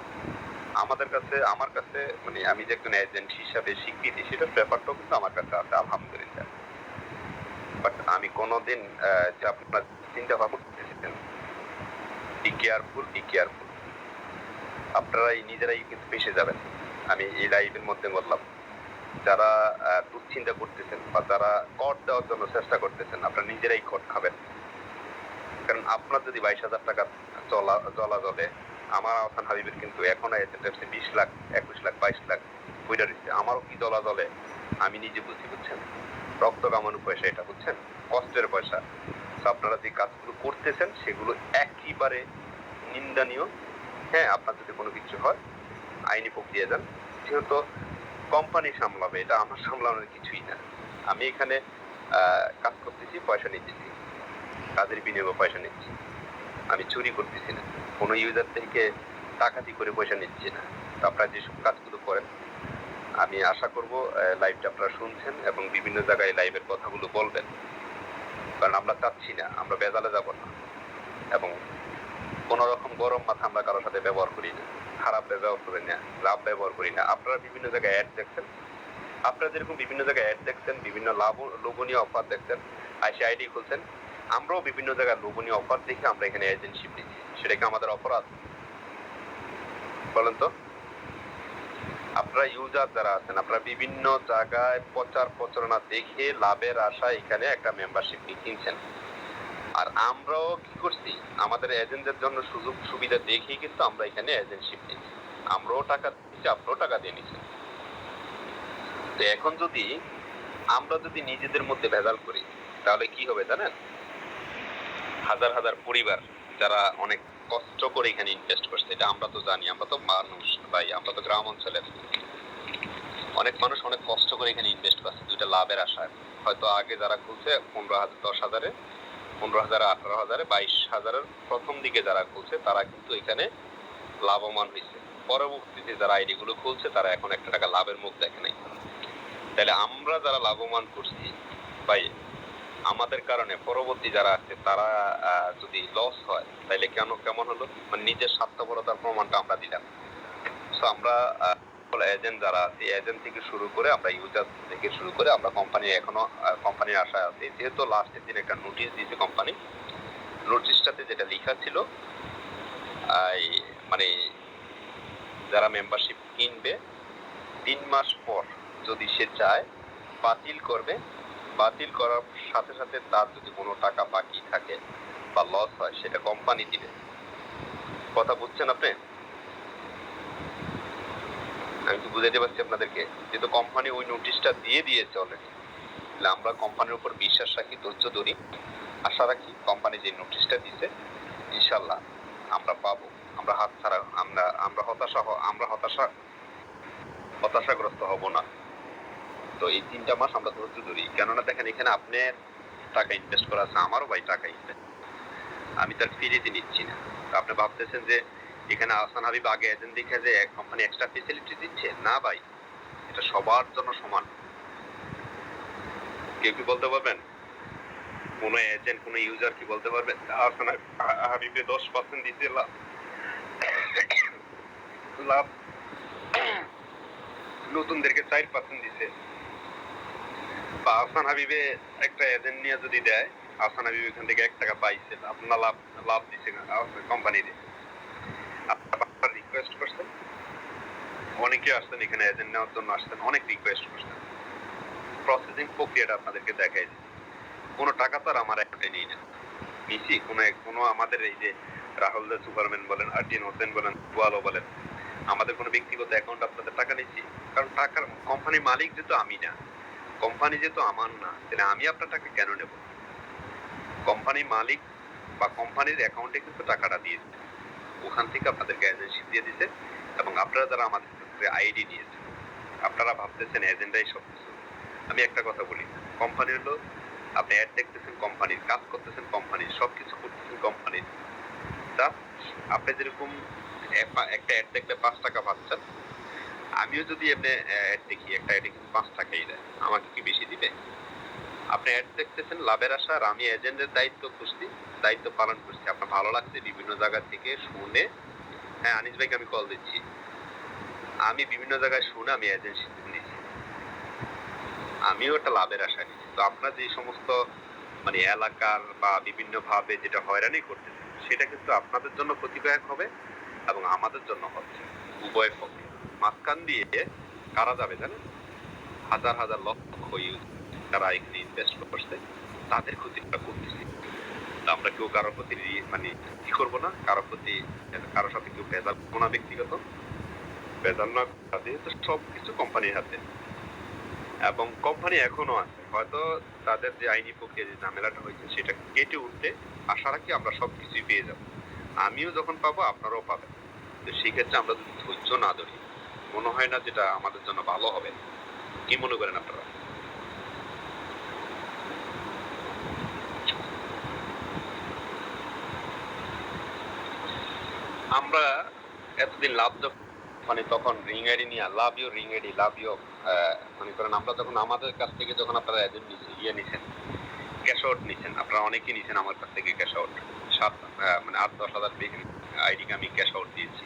আমার কাছে মানে আমি যে একজন এজেন্ট হিসাবে স্বীকৃতি, সেটার ব্যাপারটাও কিন্তু আমার কাছে আছে আলহামদুলিল্লাহ। বাট আমি কোনোদিন যে আপনার চিন্তা ভাবনা করতেছিলেন, বি কেয়ারফুল, আপনারাই নিজেরাই কিন্তু ফেঁসে যাবেন। আমি এই লাইভের মধ্যে বললাম, যারা দুশ্চিন্তা করতেছেন বা যারা কর দেওয়ার জন্য চেষ্টা করতেছেন, আপনারা নিজেরাই কর খাবেন। কারণ আপনার যদি 22,000 টাকা জলা জলে, আমার আহসান হাবিবের কিন্তু এখন এজেন্ট 20 লাখ 21 লাখ 22 লাখ বইটা দিচ্ছে, আমারও কি জলা জলে আমি নিজে বুঝি, বুঝছেন? রক্ত কামানো পয়সা এটা, বুঝছেন? কষ্টের পয়সা। তো আপনারা যে কাজগুলো করতেছেন সেগুলো একেবারে নিন্দনীয়। হ্যাঁ, আপনার যদি কোনো কিছু হয় আইনি প্রক্রিয়া যান, যেহেতু কোম্পানি সামলাবে, এটা আমার সামলানোর কিছুই না। আমি এখানে কাজ করতেছি, পয়সা নিতেছি, কাজের বিনিময়ে পয়সা নিচ্ছি, আমি চুরি করতেছি না, কোনো ইউজার থেকে ডাকাতি করে পয়সা নিচ্ছি না। তো আপনারা যেসব কাজগুলো করেন, আমি আশা করব লাইভটা আপনারা শুনছেন এবং বিভিন্ন জায়গায় লাইভের কথাগুলো বলবেন, কারণ আমরা চাচ্ছি না, আমরা বেজালে যাব না এবং কোনো রকম গরম মাথা আমরা কারোর সাথে ব্যবহার করি না, খারাপ ব্যবহার করি না, লাভ ব্যবহার করি না। আপনারা বিভিন্ন জায়গায় অ্যাড দেখছেন, আপনারা যেরকম বিভিন্ন জায়গায় অ্যাড দেখছেন, বিভিন্ন লোভনীয় অফার দেখছেন, আইসি আইডি খুলছেন, আমরাও বিভিন্ন জায়গায় লোভনীয় অফার দেখে আমরা এখানে এজেন্টশিপ নিচ্ছি। সেটা কি আমাদের অপরাধ? বলেন তো। আপনারা ইউজার যারা আছেন, আপনারা বিভিন্ন জায়গায় প্রচার প্রচারণা দেখে লাভের আশায় এখানে একটা মেম্বারশিপ কিনছেন, আর আমরাও কি করছি, আমাদের এজেন্টদের জন্য সুযোগ সুবিধা দেখেই কিন্তু আমরা এখানে এজেন্টশিপ নিচ্ছি। আমরাও টাকা দিচ্ছি, আপনারাও টাকা দিয়ে নিচ্ছেন। তো এখন আমরা যদি নিজেদের মধ্যে ভেজাল করি, তাহলে কি হবে জানেন? হাজার হাজার পরিবার যারা অনেক কষ্ট করে এখানে ইনভেস্ট করছে, এটা আমরা তো জানি, আমরা তো মানুষ ভাই, আমরা তো গ্রাম অঞ্চলের অনেক মানুষ অনেক কষ্ট করে এখানে ইনভেস্ট করছে দুইটা লাভের আশায়। হয়তো আগে যারা খুলছে 15,000 10,000-এ, 15,000 18,000-এ, 22,000-এর প্রথম দিকে যারা খুলছে তারা কিন্তু এখানে লাভবান হয়েছে। পরবর্তীতে যারা আইডি গুলো খুলছে তারা এখন 1 টাকা লাভের মুখ দেখে নাই। তাহলে আমরা যারা লাভবান করছি ভাই, আমাদের কারণে পরবর্তী যারা আছে তারা যদি লস হয়, তাহলে কেমন হলো? মানে নিজের স্বার্থপরতার প্রমাণটা আমরা দিলাম। সো আমরা এজেন্ট যারা আছে, এজেন্ট থেকে শুরু করে আমরা ইউজার থেকে শুরু করে আমরা এখনো কোম্পানির আশায় আছি। যেহেতু লাস্টের দিন একটা নোটিশ দিয়েছে কোম্পানি, নোটিশটাতে যেটা লেখা ছিল, মানে যারা মেম্বারশিপ কিনবে 3 মাস পর যদি সে চায় বাতিল করবে, বাতিল করার সাথে সাথে তার যদি কোনো টাকা বাকি থাকে বা লস হয় সেটা কোম্পানি দিবে। কথা বুঝছেন আপনি? আমি তো বুঝাইতে পারছি আপনাদেরকে, যেহেতু কোম্পানি ওই নোটিশটা দিয়ে দিয়েছে অলরেডি, তাহলে আমরা কোম্পানির উপর বিশ্বাস রাখি, ধৈর্য ধরি, আশা রাখি কোম্পানি যে নোটিশটা দিয়েছে ইনশাল্লাহ আমরা পাবো। আমরা হাত ছাড়া, আমরা হতাশাগ্রস্ত হব না। তো এই 3টা মাস আমরা ধৈর্য ধরি, কেননা দেখেন এখানে আপনার টাকা ইনভেস্ট করা আছে, আমারও ভাই টাকা ইনভেস্ট, আমি তার ফ্রিতে নিচ্ছি না। আপনি ভাবতেছেন যে এখানে আহসান হাবিব আগে এজেন্ট দেখে যে কোম্পানি এক্সট্রা ফেসিলিটি দিচ্ছে, না ভাই, এটা সবার জন্য সমান। কেউ কি বলতে পারবেন, কোন এজেন্ট কোন ইউজার কি বলতে পারবেন আহসান হাবিবে 10% দিতে লাভ নতুনদেরকে 4% দিছে, বা আহসান হাবিবে একটা এজেন্ট নিয়ে যদি দেয়, আহসান হাবিব এখান থেকে 1 টাকা পাইছে, আপনার লাভ দিচ্ছে কোম্পানিতে, আপনার রিকোয়েস্ট করছেন, অনেকে আসছেন এখানে এজেন্ট নেওয়ার জন্য, আসছেন অনেক রিকোয়েস্ট করছেন, প্রসেসিং প্রক্রিয়াটা আপনাদেরকে দেখাই দিই। কোনো টাকা তো আর আমার একটা নেই না, নিছি কোনো আমাদের এই যে রাহুল দা সুপারম্যান বলেন, আরটিএন হোসেন বলেন, ওয়ালো বলেন, আমাদের কোনো ব্যক্তিগত অ্যাকাউন্ট আপনাদের টাকা নিচ্ছি? কারণ টাকার কোম্পানির মালিক যেহেতু আমি না, কোম্পানি যেহেতু আমার না, তাহলে আমি আপনার টাকা কেন নেব? কোম্পানির মালিক বা কোম্পানির অ্যাকাউন্টে কিন্তু টাকাটা দিয়েছে, ওখান থেকে আপনাদেরকে এজেন্সি দিয়ে দিছে, এবং আপনারা যারা আমাদের ক্ষেত্রে আইডি নিয়েছেন, আপনারা ভাবতেছেন এজেন্ডাই সবকিছু। আমি একটা কথা বলি, কোম্পানি হলো, আপনি অ্যাড দেখতেছেন কোম্পানির, কাজ করতেছেন কোম্পানির, সবকিছু করতেছেন কোম্পানির। আপনি যেরকম একটা অ্যাড দেখলে 5 টাকা পাচ্ছেন, আমিও যদি আপনি অ্যাড দেখি, একটা অ্যাডে কিন্তু 5 টাকাই দেয়, আমাকে কি বেশি দিবে? আপনি অ্যাড দেখতেছেন লাভের আশা, আর আমি এজেন্টের দায়িত্ব করছি, দায়িত্ব পালন করছি। আপনার ভালো লাগছে বিভিন্ন জায়গা থেকে শুনে, হ্যাঁ আনিস ভাইকে আমি কল দিচ্ছি, আমি বিভিন্ন জায়গায় শুনে আমি এজেন্সি নিয়েছি, আমিও একটা লাভের আশা নিচ্ছি। তো আপনার যে সমস্ত মানে এলাকার বা বিভিন্ন ভাবে যেটা হয়রানি করতেছে, সেটা কিন্তু আপনাদের জন্য ক্ষতিকারক হবে এবং আমাদের জন্য হচ্ছে, উভয়ের পক্ষে। মাঝখান দিয়ে কারা যাবে জানেন? হাজার হাজার লক্ষ ইউজ যারা এখানে ইনভেস্ট করছে, তাদের ক্ষতিটা করতেছি। আমরা কেউ কারোর প্রতি মানে কি করবো না, কারোর সাথে কেউ ভেজাল করবো না, ব্যক্তিগত ভেজাল না দিয়ে তো সবকিছু কোম্পানির হাতে। এবং কোম্পানি এখনো আছে, হয়তো তাদের যে আইনি প্রক্রিয়া যে ঝামেলাটা হয়েছে সেটা কেটে উঠতে আশা রাখি আমরা সবকিছুই পেয়ে যাব। আমিও যখন পাবো আপনারাও পাবেন। তো সেই ক্ষেত্রে আমরা যদি ধৈর্য না ধরি, মনে হয় না যেটা আমাদের জন্য ভালো হবে। কি মনে করেন আপনারা? আমরা এতদিন লাভ মানে তখন রিং আইডি নিয়ে love you ring ID love you মনে করেন, আমরা যখন আমাদের কাছ থেকে যখন আপনারা এজেন্ট নিছেন, ক্যাশ আউট নিছেন, আপনারা অনেকেই নিছেন আমার কাছ থেকে ক্যাশ আউট, মানে 8-10 হাজার আইডিকে আমি ক্যাশ আউট দিয়েছি।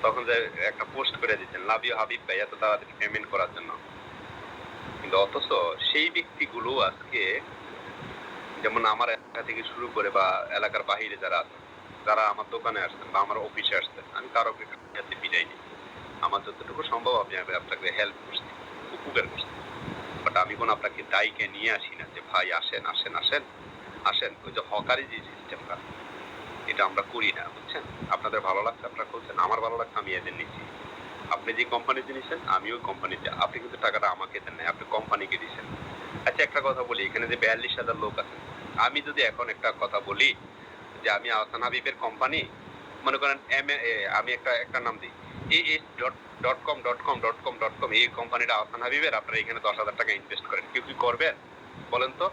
তখন যে একটা পোস্ট করে দিচ্ছেন, লাভ ইউ হাবিব ভাই, এত তাড়াতাড়ি পেমেন্ট করার জন্য। কিন্তু অথচ সেই ব্যক্তিগুলো আজকে, যেমন আমার এলাকা থেকে শুরু করে বা এলাকার বাহিরে যারা আছে, যারা আমার দোকানে আসছেন বা আমার অফিসে আসছেন, আমি কারোকে কাছে বিদায়নি। আমার যতটুকু সম্ভব আমি আপনাকে হেল্প করছি, উপকার করছি। বাট আমি কোনো আপনাকে দায়ীকে নিয়ে আসি না যে ভাই আসেন আসেন আসেন আসেন। ওই যে হকারি যে সিস্টেমটা, এটা আমরা করি না, বুঝছেন? আপনাদের ভালো লাগছে আপনারা করছেন, আমার ভালো লাগছে আমি এদের নিচ্ছি। আপনি যে কোম্পানিতে নিচ্ছেন আমি ওই কোম্পানিতে, আপনি কিন্তু টাকাটা আমাকে দেন নাই, আপনি কোম্পানিকে দিচ্ছেন। আচ্ছা একটা কথা বলি, এখানে যে 42,000 লোক আছে, আমি যদি এখন একটা কথা বলি যে আমি আহসান হাবিবের কোম্পানি, মনে করেন আমি একটা নাম দিই, AS.com এই কোম্পানিটা আহসান হাবিবের, আপনারা এখানে 10,000 টাকা ইনভেস্ট করেন, কেউ কি করবেন বলেন তো?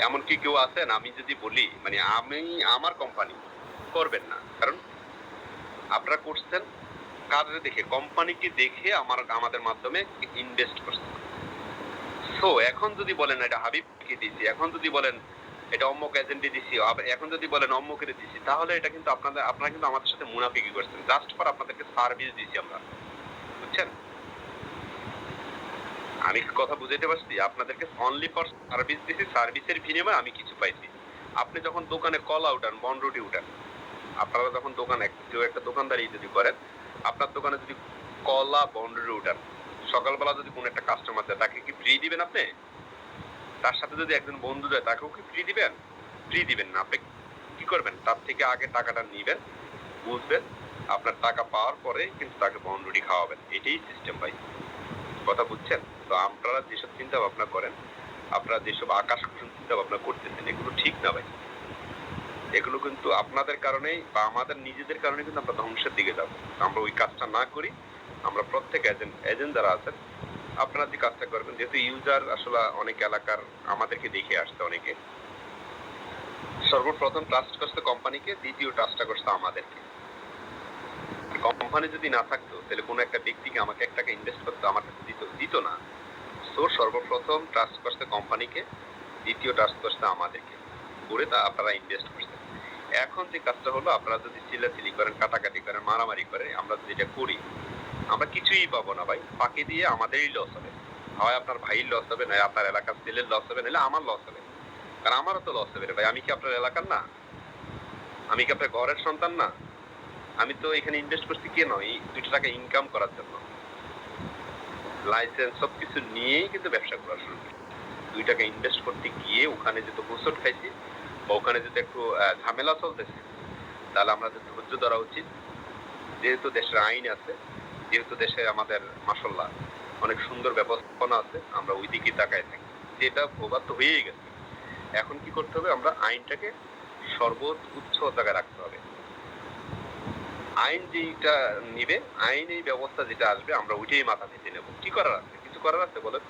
এমন কি কেউ আছেন? আমি যদি বলি মানে আমি আমার কোম্পানি, করবেন না। কারণ আপনারা করছেন কাজে দেখে, কোম্পানিকে দেখে আমাদের মাধ্যমে ইনভেস্ট করছেন। সো এখন যদি বলেন এটা হাবিবকে দিছি, এখন যদি বলেন এটা অম্মক এজেন্টে দিছি, এখন যদি বলেন অম্মকের দিছি, তাহলে এটা কিন্তু আপনারা কিন্তু আমাদের সাথে মুনাফিকি করছেন। জাস্ট ফর আপনাদেরকে সার্ভিস দিছি আমরা, বুঝছেন? আমি কথা বুঝাইতে পারছি? আপনাদেরকে অনলি ফর সার্ভিস দিছি, সার্ভিসের বিনিময়ে আমি কিছু পাইছি। আপনি যখন দোকানে কলা উঠান, বনরুটি উঠান, আপনারা যখন দোকানে কেউ একটা দোকানদারি যদি করেন, আপনার দোকানে যদি কলা বনরুটি উঠান, সকালবেলা যদি কোনো একটা কাস্টমার দেয়, তাকে কি ফ্রি দিবেন আপনি? তার সাথে যদি একজন বন্ধু দেয়, তাকেও কি ফ্রি দিবেন? ফ্রি দিবেন না। আপনি কি করবেন? তার থেকে আগে টাকাটা নিবেন, বুঝবেন, আপনার টাকা পাওয়ার পরে কিন্তু তাকে বনরুটি খাওয়াবেন। এটাই সিস্টেম ভাই, কথা বুঝছেন? তো আপনারা যেসব চিন্তা ভাবনা করেন, আপনারা যেসব আকাশ কুসুম চিন্তা ভাবনা করতেছেন, এগুলো ঠিক না ভাই। এগুলো কিন্তু আপনাদের কারণেই বা আমাদের নিজেদের কারণে কিন্তু আমরা ধ্বংসের দিকে যাবো। আমরা ওই কাজটা না করি। আমরা প্রত্যেক এজেন্ট যারা আছেন, আপনারা যে কাজটা করবেন, যেহেতু ইউজার আসলে অনেক এলাকার আমাদেরকে দেখে আসছে, অনেকে সর্বপ্রথম ট্রাস্ট করছে কোম্পানিকে, দ্বিতীয় ট্রাস্টটা করছে আমাদেরকে। কোম্পানি যদি না থাকতো, তাহলে কোনো একটা ব্যক্তিকে আমাকে 1 টাকা ইনভেস্ট করতে আমার কাছে দিত না। সো সর্বপ্রথম ট্রাস্ট করছে কোম্পানিকে, দ্বিতীয় ট্রাস্ট করছে আমাদেরকে, করে তা আপনারা ইনভেস্ট করছেন। এখন যে কাজটা হলো, আপনারা যদি চিল্লাচিল্লি করেন, কাটাকাটি করেন, মারামারি করে, আমরা যেটা করি, আমরা কিছুই পাবো না ভাই। ফাঁকি দিয়ে আমাদেরই লস হবে। হয় আপনার ভাইয়ের লস হবে, নয় আপনার এলাকার ছেলের লস হবে, নাহলে আমার লস হবে। কারণ আমারও তো লস হবে রে ভাই। আমি কি আপনার এলাকার না? আমি কি আপনার ঘরের সন্তান না? আমি তো এখানে ইনভেস্ট করছি কেন? এই 2 টাকা ইনকাম করার জন্য। লাইসেন্স সবকিছু নিয়েই কিন্তু ব্যবসা করা শুরু করি। 2 টাকা ইনভেস্ট করতে গিয়ে ওখানে যেহেতু হোঁচট খাইছি বা ওখানে যেহেতু একটু ঝামেলা চলতেছে, তাহলে আমাদের ধৈর্য ধরা উচিত যেহেতু দেশের আইন আছে, যেহেতু দেশে আমাদের মাশাআল্লাহ অনেক সুন্দর ব্যবস্থাপনা আছে, আমরা ওই দিকেই তাকায় থাকি। যেটা প্রবাদ তো হয়েই গেছে। এখন কি করতে হবে? আমরা আইনটাকে সর্বোচ্চ জায়গায় রাখতে হবে। আইন যেটা নিবে, আইনি ব্যবস্থা যেটা আসবে আমরা ওইটাই মাথা পেতে নেব। কি করার আছে? কিছু করার আছে বলেন?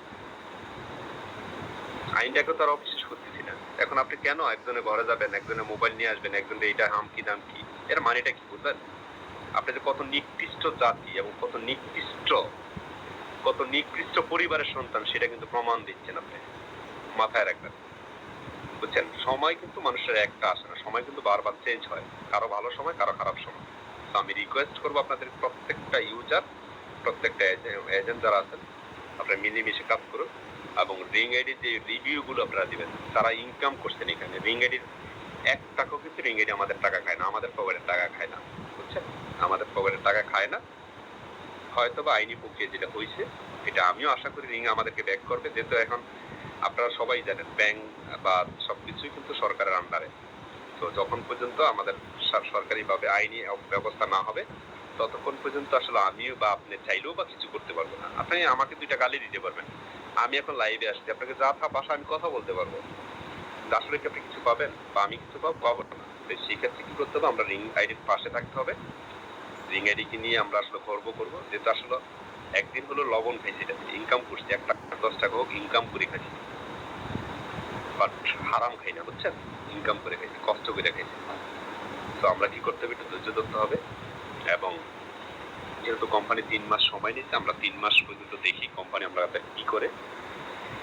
আইনটাকে তো আর অবিশ্বাস করতেছি না। এখন আপনি কেন একজনের ঘরে যাবেন, একজনের মোবাইল নিয়ে আসবেন, একজনের এইটা হামকি দামকি, এর মানেটা কি বুঝলেন? আপনি যে কত নিকৃষ্ট জাতি এবং কত নিকৃষ্ট পরিবারের সন্তান সেটা কিন্তু প্রমাণ দিচ্ছেন আপনি। মাথায় রাখবেন। বুঝছেন? সময় কিন্তু মানুষের একটা আসে না। সময় কিন্তু বারবার চেঞ্জ হয়। কারো ভালো সময়, কারো খারাপ সময়। তো আমি রিকোয়েস্ট করবো আপনাদের প্রত্যেকটা ইউজার, প্রত্যেকটা এজেন্ট যারা আছেন, আপনারা মিলেমিশে কাজ করুন এবং রিং আইডির যে রিভিউ গুলো আপনারা দিবেন, তারা ইনকাম করছেন এখানে। রিং আইডির 1 টাকাও কিন্তু রিং আইডি আমাদের টাকা খায় না, আমাদের পকেটের টাকা খায় না। বুঝছেন? আমাদের পকেটের টাকা খায় না। হয়তো বা আইনি প্রক্রিয়া যেটা হয়েছে, এটা আমিও আশা করি রিং আমাদেরকে ব্যাক করবে, যেহেতু এখন আপনারা সবাই জানেন ব্যাংক বা সবকিছুই কিন্তু সরকারের আন্ডারে। তো যখন পর্যন্ত আমাদের সরকারিভাবে আইনি ব্যবস্থা না হবে, ততক্ষণ পর্যন্ত আসলে আমিও বা আপনি চাইলেও বা কিছু করতে পারবো না। আপনি আমাকে 2টা গালি দিতে পারবেন, আমি এখন লাইভে আসছি, আপনাকে যা ভাষা আমি কথা বলতে পারবো। আসলে কি আপনি কিছু পাবেন বা আমি কিছু পাবো না? সেই ক্ষেত্রে কি করতে হবে? আমরা রিং আইডির পাশে থাকতে হবে। রিং আইডিকে নিয়ে আমরা আসলে গর্ব করবো, যেহেতু আসলে একদিন হলো লবণ খাইছি, ইনকাম করছি, 1 টাকা 10 টাকা হোক ইনকাম করে খাইছি, বাট হারাম খাই না। বুঝছেন? ইনকাম করে খাইছি, কষ্ট করে খাইছি। তো আমরা কি করতে হবে? একটু ধৈর্য ধরতে হবে এবং যেহেতু কোম্পানি 3 মাস সময় নিচ্ছে, আমরা 3 মাস পর্যন্ত দেখি কোম্পানি আমরা কি করে।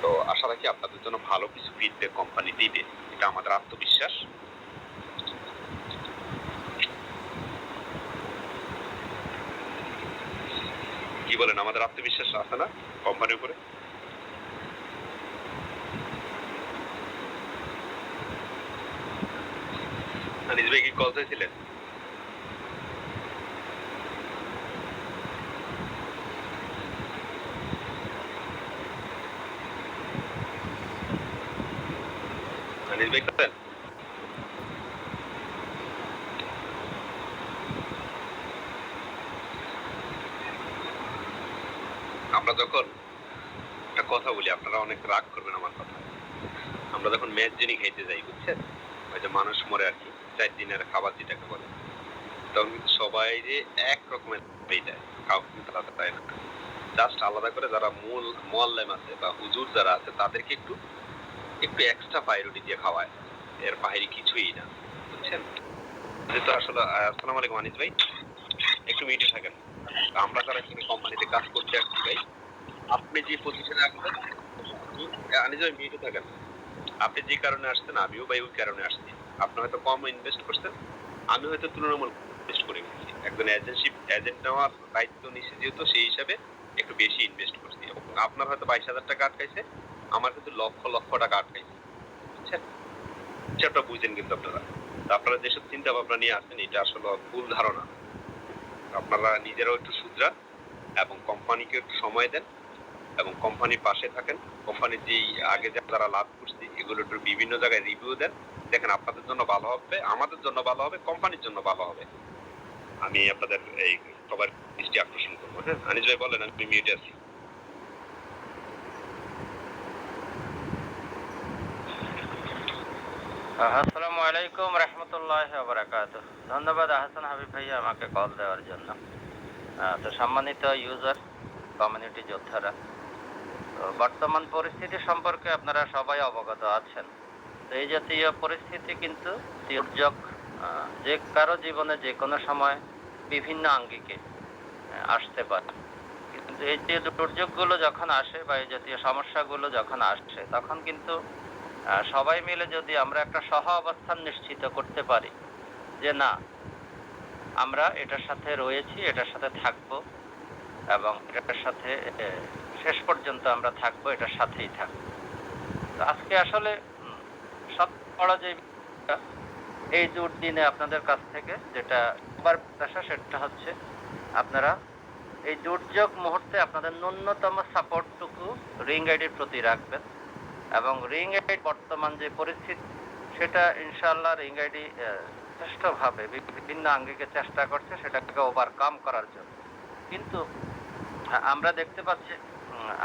তো আশা রাখি আপনাদের জন্য ভালো কিছু ফিডব্যাক কোম্পানি দিবে, এটা আমাদের আত্মবিশ্বাস। কি বলেন, আমাদের আত্মবিশ্বাস আছে না কোম্পানির উপরে? আনিস ভাই কি কল চাইছিলেন? আনিস ভাই করেন? আমরা যখন একটা কথা বলি, আপনারা অনেক রাগ করবেন আমার কথা। আমরা যখন ম্যাচ জেনি খাইতে যাই, বুঝছেন, ওই যে মানুষ মরে আর কি, 4 দিনের খাবার যেটাকে বলে, তখন কিন্তু সবাই যে এক রকমের পেয়ে যায়, কাউকে কিন্তু আলাদা পায় না। জাস্ট আলাদা করে যারা মূল মোয়াল্লেম আছে বা হুজুর যারা আছে তাদেরকে একটু একটু এক্সট্রা প্রায়োরিটি দিয়ে খাওয়ায়, এর বাইরে কিছুই না। বুঝছেন? যেহেতু আসলে আসসালামু আলাইকুম আনিস ভাই, একটু মিউটে থাকেন। আমরা যারা এখানে কোম্পানিতে কাজ করতে আসছি ভাই, আপনি যে পজিশনে আসছেন, আনিস ভাই মিউটে থাকেন। আপনি যে কারণে আসছেন, আমিও ভাই ওই কারণে আসছি। আপনি হয়তো কম ইনভেস্ট করছেন, আমি হয়তো তুলনামূলক ইনভেস্ট করে গেছি। একজন এজেন্ট নেওয়ার দায়িত্ব নিচ্ছে যেহেতু, সেই হিসাবে একটু বেশি ইনভেস্ট করছি। এবং আপনার হয়তো 22,000 টাকা আটকাইছে, আমার কিন্তু লক্ষ লক্ষ টাকা আটকাইছে। বুঝছেন? সেটা বুঝেন কিন্তু আপনারা। তো আপনারা যেসব চিন্তা ভাবনা নিয়ে আসছেন, এটা আসলে ভুল ধারণা। আপনারা নিজেরাও একটু শুধরান এবং কোম্পানিকে একটু সময় দেন এবং কোম্পানির পাশে থাকেন। কোম্পানির যেই আগে যারা লাভ করছে এগুলো একটু বিভিন্ন জায়গায় রিভিউ দেন। দেখেন আপনাদের জন্য ভালো হবে, আমাদের জন্য ভালো হবে, কোম্পানির জন্য ভালো হবে। আমি আপনাদের এই সবার দৃষ্টি আকর্ষণ করবো। হ্যাঁ আনিস ভাই বলেন, আমি মিউটে আছি। আসসালামু আলাইকুম রহমতুল্লাহি ওয়া বারাকাতুহু। ধন্যবাদ আহসান হাবিব ভাইয়া আমাকে কল দেওয়ার জন্য। তো সম্মানিত ইউজার, কমিউনিটি যোদ্ধারা, তো বর্তমান পরিস্থিতি সম্পর্কে আপনারা সবাই অবগত আছেন। তো এই জাতীয় পরিস্থিতি কিন্তু দুর্যোগ যে কারো জীবনে যে কোনো সময় বিভিন্ন আঙ্গিকে আসতে পারে। কিন্তু এই যে দুর্যোগগুলো যখন আসে বা এই জাতীয় সমস্যাগুলো যখন আসছে, তখন কিন্তু সবাই মিলে যদি আমরা একটা সহ অবস্থান নিশ্চিত করতে পারি যে না, আমরা এটার সাথে রয়েছি, এটার সাথে থাকবো এবং এটার সাথে শেষ পর্যন্ত আমরা থাকবো, এটার সাথেই থাকবো। তো আজকে আসলে সব বড় যে এই দুর্দিনে আপনাদের কাছ থেকে যেটা সবার প্রত্যাশা, সেটা হচ্ছে আপনারা এই দুর্যোগ মুহূর্তে আপনাদের ন্যূনতম সাপোর্টটুকু রিং আইডির প্রতি রাখবেন এবং রিং আইডি বর্তমান যে পরিস্থিতি, সেটা ইনশাআল্লাহ রিং আইডি যথেষ্টভাবে বিভিন্ন আঙ্গিকে চেষ্টা করছে সেটাকে ওভারকাম করার জন্য। কিন্তু আমরা দেখতে পাচ্ছি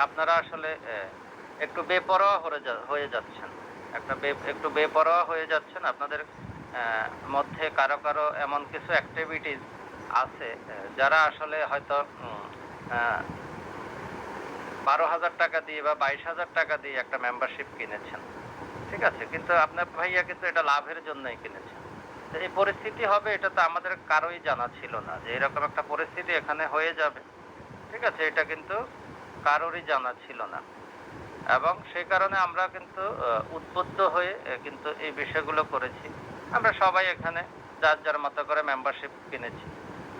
আপনারা আসলে একটু বেপরোয়া হয়ে যাচ্ছেন। একটু বেপরোয়া হয়ে যাচ্ছেন। আপনাদের মধ্যে কারো, কারো এমন কিছু এক্টিভিটিস আছে যারা আসলে হয়তো আ ৳১২,০০০ দিয়ে বা ৳২২,০০০ দিয়ে একটা মেম্বারশিপ কিনেছেন। ঠিক আছে? কিন্তু আপনার ভাইয়া কিন্তু এটা লাভের জন্যই কিনেছেন। তো এই পরিস্থিতি হবে এটা তো আমাদের কারোই জানা ছিল না যে এরকম একটা পরিস্থিতি এখানে হয়ে যাবে। ঠিক আছে? এটা কিন্তু কারোরই জানা ছিল না। এবং সেই কারণে আমরা কিন্তু উদ্বুদ্ধ হয়ে কিন্তু এই বিষয়গুলো করেছি। আমরা সবাই এখানে যার, যার মতো করে মেম্বারশিপ কিনেছি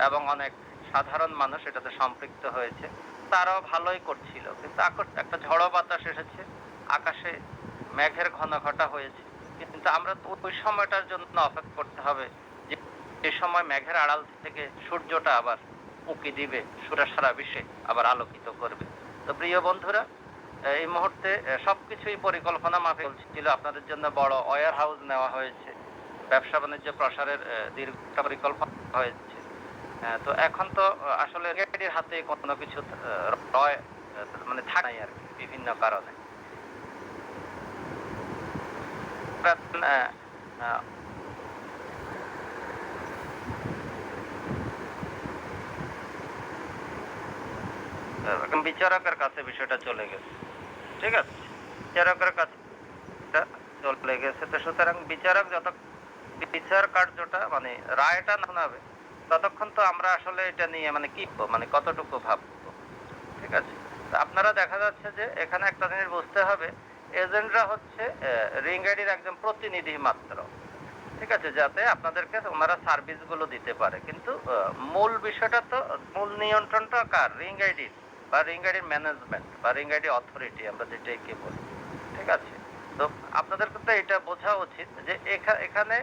এবং অনেক সাধারণ মানুষ এটাতে সম্পৃক্ত হয়েছে। তারাও ভালোই করছিল। কিন্তু একটা ঝড়ো বাতাস এসেছে। আকাশে মেঘের ঘনঘটা হয়েছে। কিন্তু আমরা তো ওই সময়টার জন্য অপেক্ষা করতে হবে যে, যে সময় মেঘের আড়াল থেকে সূর্যটা আবার উঁকি দিবে, সারা বিশ্বে আবার আলোকিত করবে। তো প্রিয় বন্ধুরা, এই মুহূর্তে সবকিছুই পরিকল্পনা মাফিক চলছিল। আপনাদের জন্য বড় ওয়্যার হাউস নেওয়া হয়েছে। ব্যবসা-বাণিজ্য প্রসারের দীর্ঘ পরিকল্পনা হয়েছে। তো এখন তো আসলে রেডির হাতে কোনো কিছু রয় মানে থাকে নাই আরকি বিভিন্ন কারণে। আ আ বিচারকের কাছে বিষয়টা চলে গেছে। ঠিক আছে? বিচারকের কাছে এটা চলে গেছে। তো সুতরাং বিচারক বিচার কার্যটা মানে রায়টা না শোনাবে, ততক্ষণ তো আমরা আসলে এটা নিয়ে মানে কি মানে কতটুকু ভাববো। ঠিক আছে? তো আপনারা দেখা যাচ্ছে যে এখানে একটা জিনিস বুঝতে হবে, এজেন্টরা হচ্ছে রিং আইডির একজন প্রতিনিধি মাত্র। ঠিক আছে? যাতে আপনাদেরকে ওনারা সার্ভিস গুলো দিতে পারে। কিন্তু মূল বিষয়টা তো মূল নিয়ন্ত্রণটা কার? রিং আইডির বা রিং আইডির ম্যানেজমেন্ট বা রিং আইডি অথরিটি আমরা যেটাকে বলি। ঠিক আছে? তো আপনাদেরকে তো এটা বোঝা উচিত যে এখানে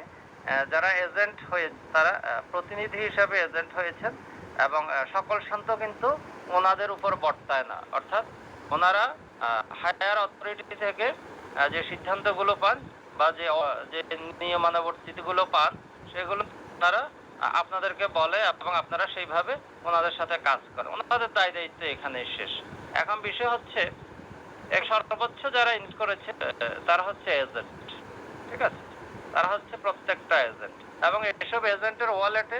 যারা এজেন্ট হয়ে তারা প্রতিনিধি হিসাবে এজেন্ট হয়েছেন এবং সকল শান্ত কিন্তু ওনাদের উপর বর্তায় না। অর্থাৎ ওনারা হায়ার অথরিটি থেকে যে সিদ্ধান্তগুলো পান বা যে নিয়মানুবর্তিগুলো পান সেগুলো তারা আপনাদেরকে বলে এবং আপনারা সেইভাবে ওনাদের সাথে কাজ করেন। ওনাদের দায়-দায়িত্ব এখানেই শেষ। এখন বিষয় হচ্ছে সর্বোচ্চ যারা ইনভেস্ট করেছে তারা হচ্ছে এজেন্ট। ঠিক আছে? তারা হচ্ছে প্রত্যেকটা এজেন্ট এবং এসব এজেন্টের ওয়ালেটে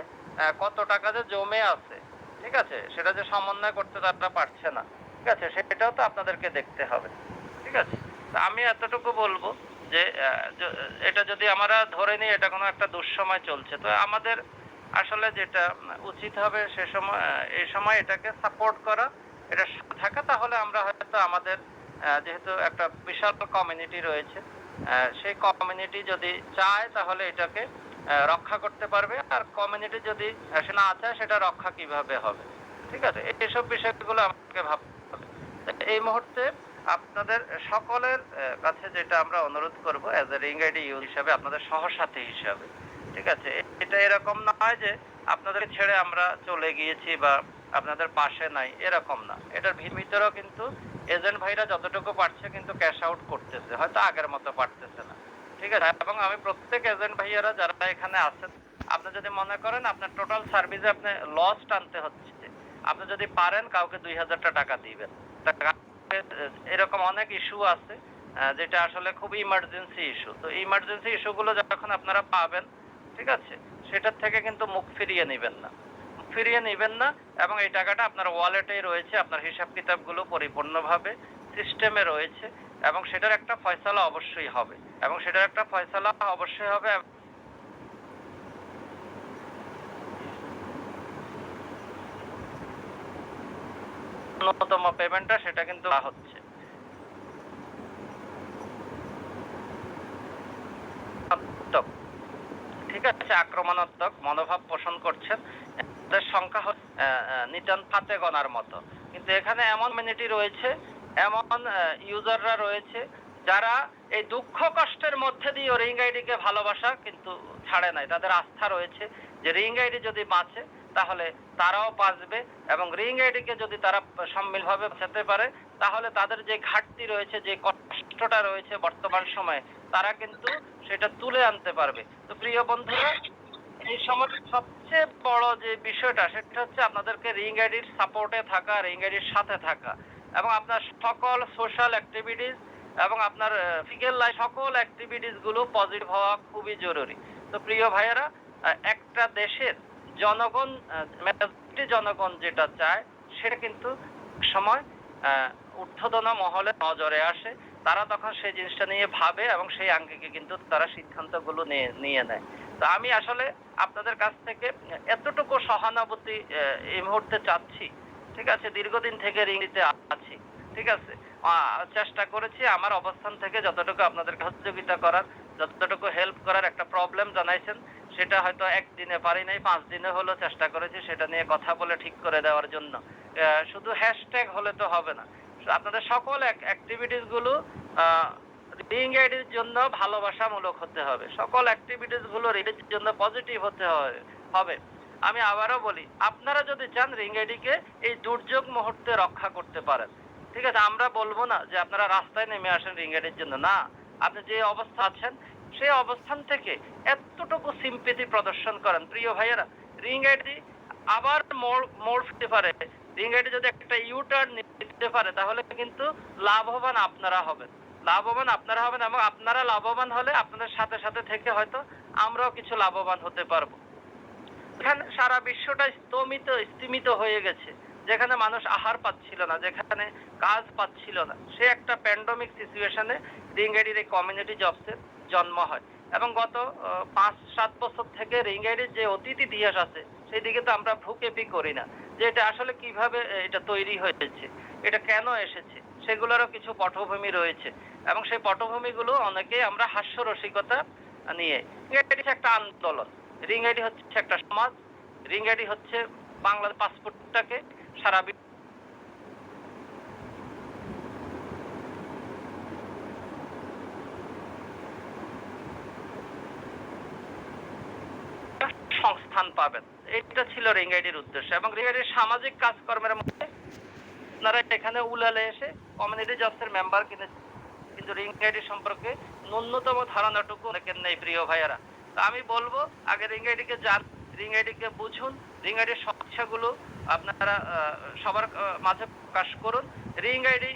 কত টাকা যে জমে আছে, ঠিক আছে? সেটা যে সমন্বয় করতে তারা পারছে না। ঠিক আছে? সেটাও তো আপনাদেরকে দেখতে হবে। ঠিক আছে? তো আমি এতটুকু বলব যে এটা যদি আমরা ধরে নিই এটা কোনো একটা দুঃসময় চলছে। তো আমাদের আসলে যেটা উচিত হবে সে সময় এই সময় এটাকে সাপোর্ট করা, এটার সাথে থাকা। তাহলে আমরা হয়তো আমাদের যেহেতু একটা বিশাল কমিউনিটি রয়েছে, সেই কমিউনিটি যদি চায় তাহলে এটাকে রক্ষা করতে পারবে। আর কমিউনিটি যদি সে না চায় সেটা রক্ষা কিভাবে হবে? ঠিক আছে? এসব বিষয়গুলো আমাকে ভাবতে হবে। এই মুহূর্তে আপনাদের সকলের কাছে যেটা আমরা অনুরোধ করব as a ring ID use হিসাবে, আপনাদের সহসাথী হিসাবে। ঠিক আছে? এটা এরকম নয় যে আপনাদের ছেড়ে আমরা চলে গিয়েছি বা আপনাদের পাশে নাই, এরকম না। এটার ভিতরেও কিন্তু এজেন্ট ভাইরা যতটুকু পারছে কিন্তু ক্যাশ আউট করতেছে। হয়তো আগের মতো পারতেছে না। ঠিক আছে? এবং আমি প্রত্যেক এজেন্ট ভাইয়ারা যারা এখানে আছেন, আপনি যদি মনে করেন আপনার টোটাল সার্ভিসে আপনি লস টানতে হচ্ছে, আপনি যদি পারেন কাউকে ৳২,০০০ দিবেন। এরকম অনেক ইস্যু আছে যেটা আসলে খুব ইমার্জেন্সি ইস্যু। তো ইমার্জেন্সি ইস্যুগুলো যখন আপনারা পাবেন, ঠিক আছে? সেটার থেকে কিন্তু মুখ ফিরিয়ে নিবেন না। মুখ ফিরিয়ে নিবেন না এবং এই টাকাটা আপনার ওয়ালেটেই রয়েছে। আপনার হিসাব কিতাবগুলো পরিপূর্ণভাবে সিস্টেমে রয়েছে এবং সেটার একটা ফয়সালা অবশ্যই হবে। এবং সেটার একটা ফয়সালা অবশ্যই হবে। ন্যূনতম পেমেন্টটা সেটা কিন্তু হচ্ছে। ঠিক আছে? আক্রমণাত্মক মনোভাব পোষণ করছেন। এদের সংখ্যা নিতান্ত হাতে গোনার মতো। কিন্তু এখানে এমন কমিউনিটি রয়েছে, এমন ইউজাররা রয়েছে যারা এই দুঃখ কষ্টের মধ্যে দিয়েও রিং আইডিকে ভালোবাসা কিন্তু ছাড়ে নাই। তাদের আস্থা রয়েছে যে রিং আইডি যদি বাঁচে তাহলে তারাও বাঁচবে এবং রিং আইডিকে যদি তারা সম্মিলভাবে বাঁচাতে পারে তাহলে তাদের যে ঘাটতি রয়েছে, যে কষ্টটা রয়েছে বর্তমান সময়ে তারা কিন্তু সেটা তুলে আনতে পারবে। তো প্রিয় বন্ধুরা, এই সময় সবচেয়ে বড় যে বিষয়টা সেটা হচ্ছে আপনাদেরকে রিং আইডির সাপোর্টে থাকা, রিং আইডির সাথে থাকা এবং আপনার সকল সোশ্যাল অ্যাক্টিভিটিস এবং আপনার ফিজিক্যাল লাইফ সকল অ্যাক্টিভিটিস গুলো পজিটিভ হওয়া খুবই জরুরি। তো প্রিয় ভাইয়েরা, একটা দেশের জনগণ, মেজরিটি জনগণ যেটা চায় সেটা কিন্তু সময় ঊর্ধ্বতন মহলে নজরে আসে। তারা তখন সেই জিনিসটা নিয়ে ভাবে এবং সেই আঙ্গিকে কিন্তু তারা সিদ্ধান্তগুলো নিয়ে নেয়। তো আমি আসলে আপনাদের কাছ থেকে এতটুকু সহানুভূতি এই মুহূর্তে চাচ্ছি। ঠিক আছে? দীর্ঘদিন থেকে রিং দিতে আছি। ঠিক আছে? চেষ্টা করেছি আমার অবস্থান থেকে যতটুকু আপনাদেরকে সহযোগিতা করার, যতটুকু হেল্প করার। একটা প্রবলেম জানাইছেন, সেটা হয়তো একদিনে পারি নাই, 5 দিনে হলো চেষ্টা করেছি সেটা নিয়ে কথা বলে ঠিক করে দেওয়ার জন্য। শুধু হ্যাশট্যাগ হলে তো হবে না। আপনাদের সকল অ্যাক্টিভিটিস গুলো রিং আইডির জন্য ভালোবাসামূলক হতে হবে। সকল অ্যাক্টিভিটিস গুলো রিং এর জন্য পজিটিভ হতে হবে। আমি আবারও বলি, আপনারা যদি চান রিং আইডিকে এই দুর্যোগ মুহূর্তে রক্ষা করতে পারেন, ঠিক আছে? আমরা বলবো না যে আপনারা রাস্তায় নেমে আসেন রিং আইডির জন্য, না। আপনি যে অবস্থা আছেন সেই অবস্থান থেকে এতটুকু সিম্পেথি প্রদর্শন করেন। প্রিয় ভাইয়েরা, রিং আইডি আবার মোড় ফিরতে পারে। রিং আইডি যদি একটা ইউটার্ন নিতে পারে তাহলে কিন্তু লাভবান আপনারা হবেন। লাভবান আপনারা হবেন এবং আপনারা লাভবান হলে আপনাদের সাথে সাথে থেকে হয়তো আমরাও কিছু লাভবান হতে পারবো। এখানে সারা বিশ্বটা স্তিমিত হয়ে গেছে, যেখানে মানুষ আহার পাচ্ছিল না, যেখানে কাজ পাচ্ছিল না, সে একটা প্যান্ডেমিক সিচুয়েশনে রিং আইডির এই কমিউনিটি জবসের জন্ম হয়। এবং গত 5-7 বছর থেকে রিং আইডির যে অতীত ইতিহাস আছে সেই দিকে তো আমরা ভ্রুক্ষেপই করি না, যে এটা আসলে কিভাবে এটা তৈরি হয়েছে, এটা কেন এসেছে, সেগুলোরও কিছু পটভূমি রয়েছে এবং সেই পটভূমিগুলো অনেকে আমরা হাস্যরসিকতা নিয়ে। রিং আইডি একটা আন্দোলন, রিং আইডি হচ্ছে একটা সমাজ, রিং আইডি হচ্ছে বাংলার পাসপোর্টটাকে সারা সংস্থান পাবেন। এটা ছিল রিং আইডির উদ্দেশ্য। এবং রিং আইডির সামাজিক কাজকর্মের মধ্যে আপনারা এখানে উলালে এসে কমিউনিটি জবসের মেম্বার কিন্তু রিং আইডি সম্পর্কে ন্যূনতম ধারণাটুকু অনেকের নেই। প্রিয় ভাইয়ারা, আমি বলবো আগে রিং আইডিকে জান, রিং আইডিকে বুঝুন, রিং আইডির সমস্যাগুলো আপনারা সবার মাঝে প্রকাশ করুন। রিং আইডি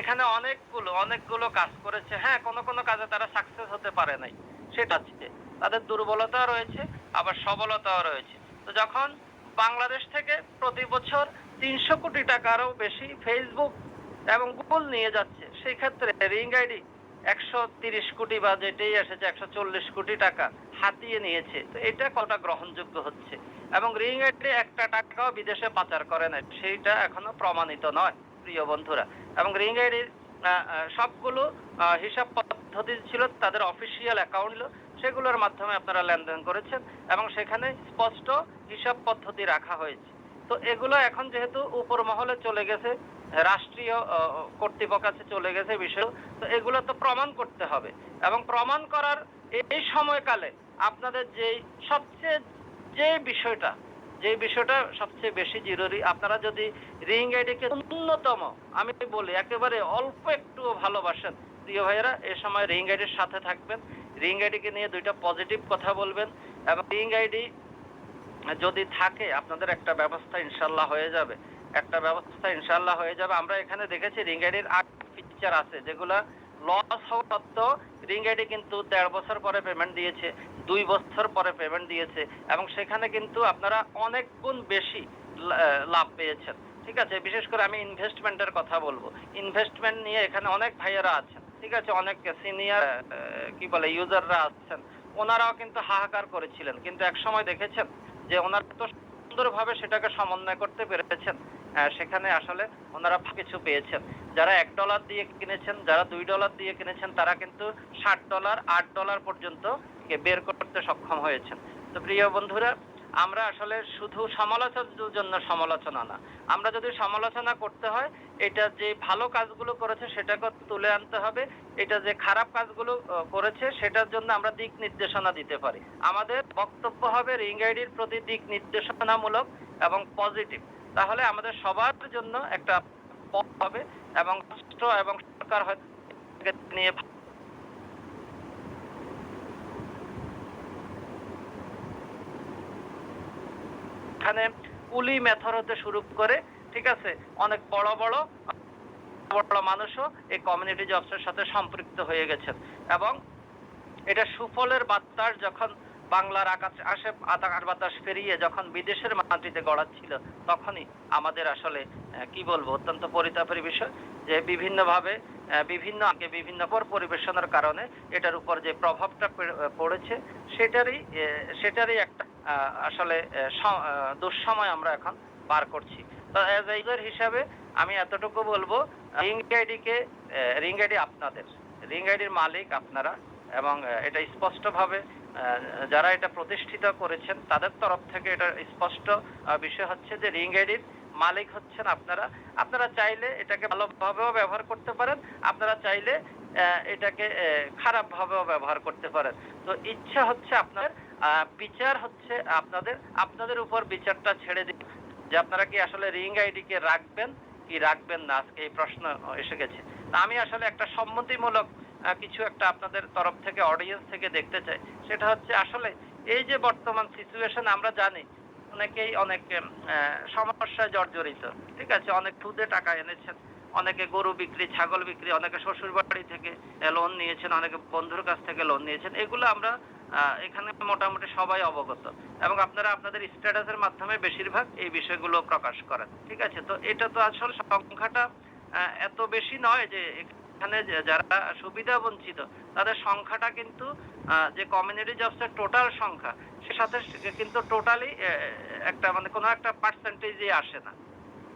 এখানে অনেকগুলো কাজ করেছে। হ্যাঁ, কোনো কাজে তারা সাকসেস হতে পারে নাই, সেটা হচ্ছে তাদের দুর্বলতা রয়েছে, আবার সবলতাও রয়েছে। তো যখন বাংলাদেশ থেকে প্রতি বছর 300 কোটি টাকারও বেশি ফেসবুক এবং গুগল নিয়ে যাচ্ছে, সেই ক্ষেত্রে রিং আইডি 130 কোটি বা যেটাই এসেছে 140 কোটি টাকা হাতিয়ে নিয়েছে। তো এটা কতটা গ্রহণযোগ্য হচ্ছে? এবং রিং আইডি একটা টাকাও বিদেশে পাচার করে না, সেইটা এখনো প্রমাণিত নয় প্রিয় বন্ধুরা। এবং রিং আইডির সবগুলো হিসাব পদ্ধতি ছিল তাদের অফিসিয়াল অ্যাকাউন্ট, সেগুলোর মাধ্যমে আপনারা লেনদেন করেছেন এবং সেখানে স্পষ্ট হিসাব পদ্ধতি রাখা হয়েছে। তো এগুলো এখন যেহেতু উপর মহলে চলে গেছে, রাষ্ট্রীয় কর্তৃপক্ষ কাছে চলে গেছে বিষয়, তো এগুলো তো প্রমাণ করতে হবে। এবং প্রমাণ করার এই সময়কালে আপনাদের যে বিষয়টা সবচেয়ে বেশি জরুরি, আপনারা যদি রিং আইডিকে ন্যূনতম, আমি বলি একেবারে অল্প একটু ভালোবাসেন, প্রিয় ভাইয়েরা, এ সময় রিং আইডির সাথে থাকবেন। রিং আইডিকে নিয়ে 2টা পজিটিভ কথা বলবেন এবং রিং আইডি যদি থাকে আপনাদের একটা ব্যবস্থা ইনশাল্লাহ হয়ে যাবে। আমরা এখানে দেখেছি রিং আইডির ফিচার আছে যেগুলা লস হওয়া সত্ত্বেও রিং আইডি কিন্তু 1.5 বছর পরে পেমেন্ট দিয়েছে, 2 বছর পরে পেমেন্ট দিয়েছে এবং সেখানে কিন্তু আপনারা অনেক গুণ বেশি লাভ পেয়েছেন। ঠিক আছে? বিশেষ করে আমি ইনভেস্টমেন্টের কথা বলবো। ইনভেস্টমেন্ট নিয়ে এখানে অনেক ভাইয়েরা আছেন, ঠিক আছে, অনেক সিনিয়র ইউজাররা আছেন, ওনারাও কিন্তু হাহাকার করেছিলেন, কিন্তু এক সময় দেখেছেন যে ওনারা তো সুন্দরভাবে সেটাকে সমন্বয় করতে পেরেছেন, সেখানে আসলে ওনারা কিছু পেয়েছেন। যারা $1 দিয়ে কিনেছেন, যারা $2 দিয়ে কিনেছেন, তারা কিন্তু $60, $8 পর্যন্ত বের করতে সক্ষম হয়েছেন। তো প্রিয় বন্ধুরা, আমরা আসলে শুধু সমালোচনার জন্য সমালোচনা না, আমরা যদি সমালোচনা করতে হয়, এটা যে ভালো কাজগুলো করেছে সেটাকে তুলে আনতে হবে, এটা যে খারাপ কাজগুলো করেছে সেটার জন্য আমরা দিক নির্দেশনা দিতে পারি। আমাদের বক্তব্য হবে রিং আইডির প্রতি দিক নির্দেশনামূলক এবং পজিটিভ। তাহলে আমাদের সবার জন্য একটা পথ হবে এবং রাষ্ট্র এবং সরকার হয়তো নিয়ে এখানে কুলি মেথর হতে শুরু করে, ঠিক আছে, অনেক বড় বড় মানুষও এই কমিউনিটি জবসের সাথে সম্পৃক্ত হয়ে গেছেন। এবং এটা সুফলের বাতাস যখন বাংলার আকাশ বাতাস পেরিয়ে যখন বিদেশের মাটিতে গড়াচ্ছিল, তখনই আমাদের আসলে কি বলবো, অত্যন্ত পরিতাপের বিষয় যে বিভিন্নভাবে বিভিন্ন পরিবেশনার কারণে এটার উপর যে প্রভাবটা পড়েছে সেটারই একটা আসলে দুঃসময় আমরা এখন পার করছি। তো অ্যাজ এ ইউজার হিসাবে আমি এতটুকু বলবো, রিং আইডি আপনাদের, রিং আইডির মালিক আপনারা, এবং এটা স্পষ্টভাবে যারা এটা প্রতিষ্ঠিত করেছেন তাদের তরফ থেকে এটা স্পষ্ট বিষয় হচ্ছে যে রিং আইডির মালিক হচ্ছেন আপনারা। আপনারা চাইলে এটাকে ভালোভাবেও ব্যবহার করতে পারেন, আপনারা চাইলে এটাকে খারাপভাবেও ব্যবহার করতে পারেন। তো ইচ্ছা হচ্ছে আপনাদের, বিচার হচ্ছে আপনাদের উপর বিচারটা ছেড়ে দিন যে আপনারা কি আসলে রিং আইডিকে রাখবেন কি রাখবেন না। আজকে এই প্রশ্ন এসে গেছে। তা আমি আসলে একটা সম্মতিমূলক কিছু একটা আপনাদের তরফ থেকে, অডিয়েন্স থেকে দেখতে চাই। সেটা হচ্ছে আসলে এই যে বর্তমান সিচুয়েশন, আমরা জানি অনেকেই অনেক সমস্যায় জর্জরিত, ঠিক আছে, অনেক সুদে টাকা এনেছেন, অনেকে গরু বিক্রি, ছাগল বিক্রি, অনেকে শ্বশুর বাড়ি থেকে লোন নিয়েছেন, অনেকে বন্ধুর কাছ থেকে লোন নিয়েছেন। এগুলো আমরা এখানে মোটামুটি সবাই অবগত, এবং আপনারা আপনাদের স্ট্যাটাসের মাধ্যমে বেশিরভাগ এই বিষয়গুলো প্রকাশ করেন, ঠিক আছে। তো এটা তো আসলে সংখ্যাটা এত বেশি নয় যে এখানে যারা সুবিধা বঞ্চিত তাদের সংখ্যাটা কিন্তু যে কমিউনিটি জবসের টোটাল সংখ্যা, সে সাথে কিন্তু টোটালি একটা মানে কোনো একটা পার্সেন্টেজই আসে না,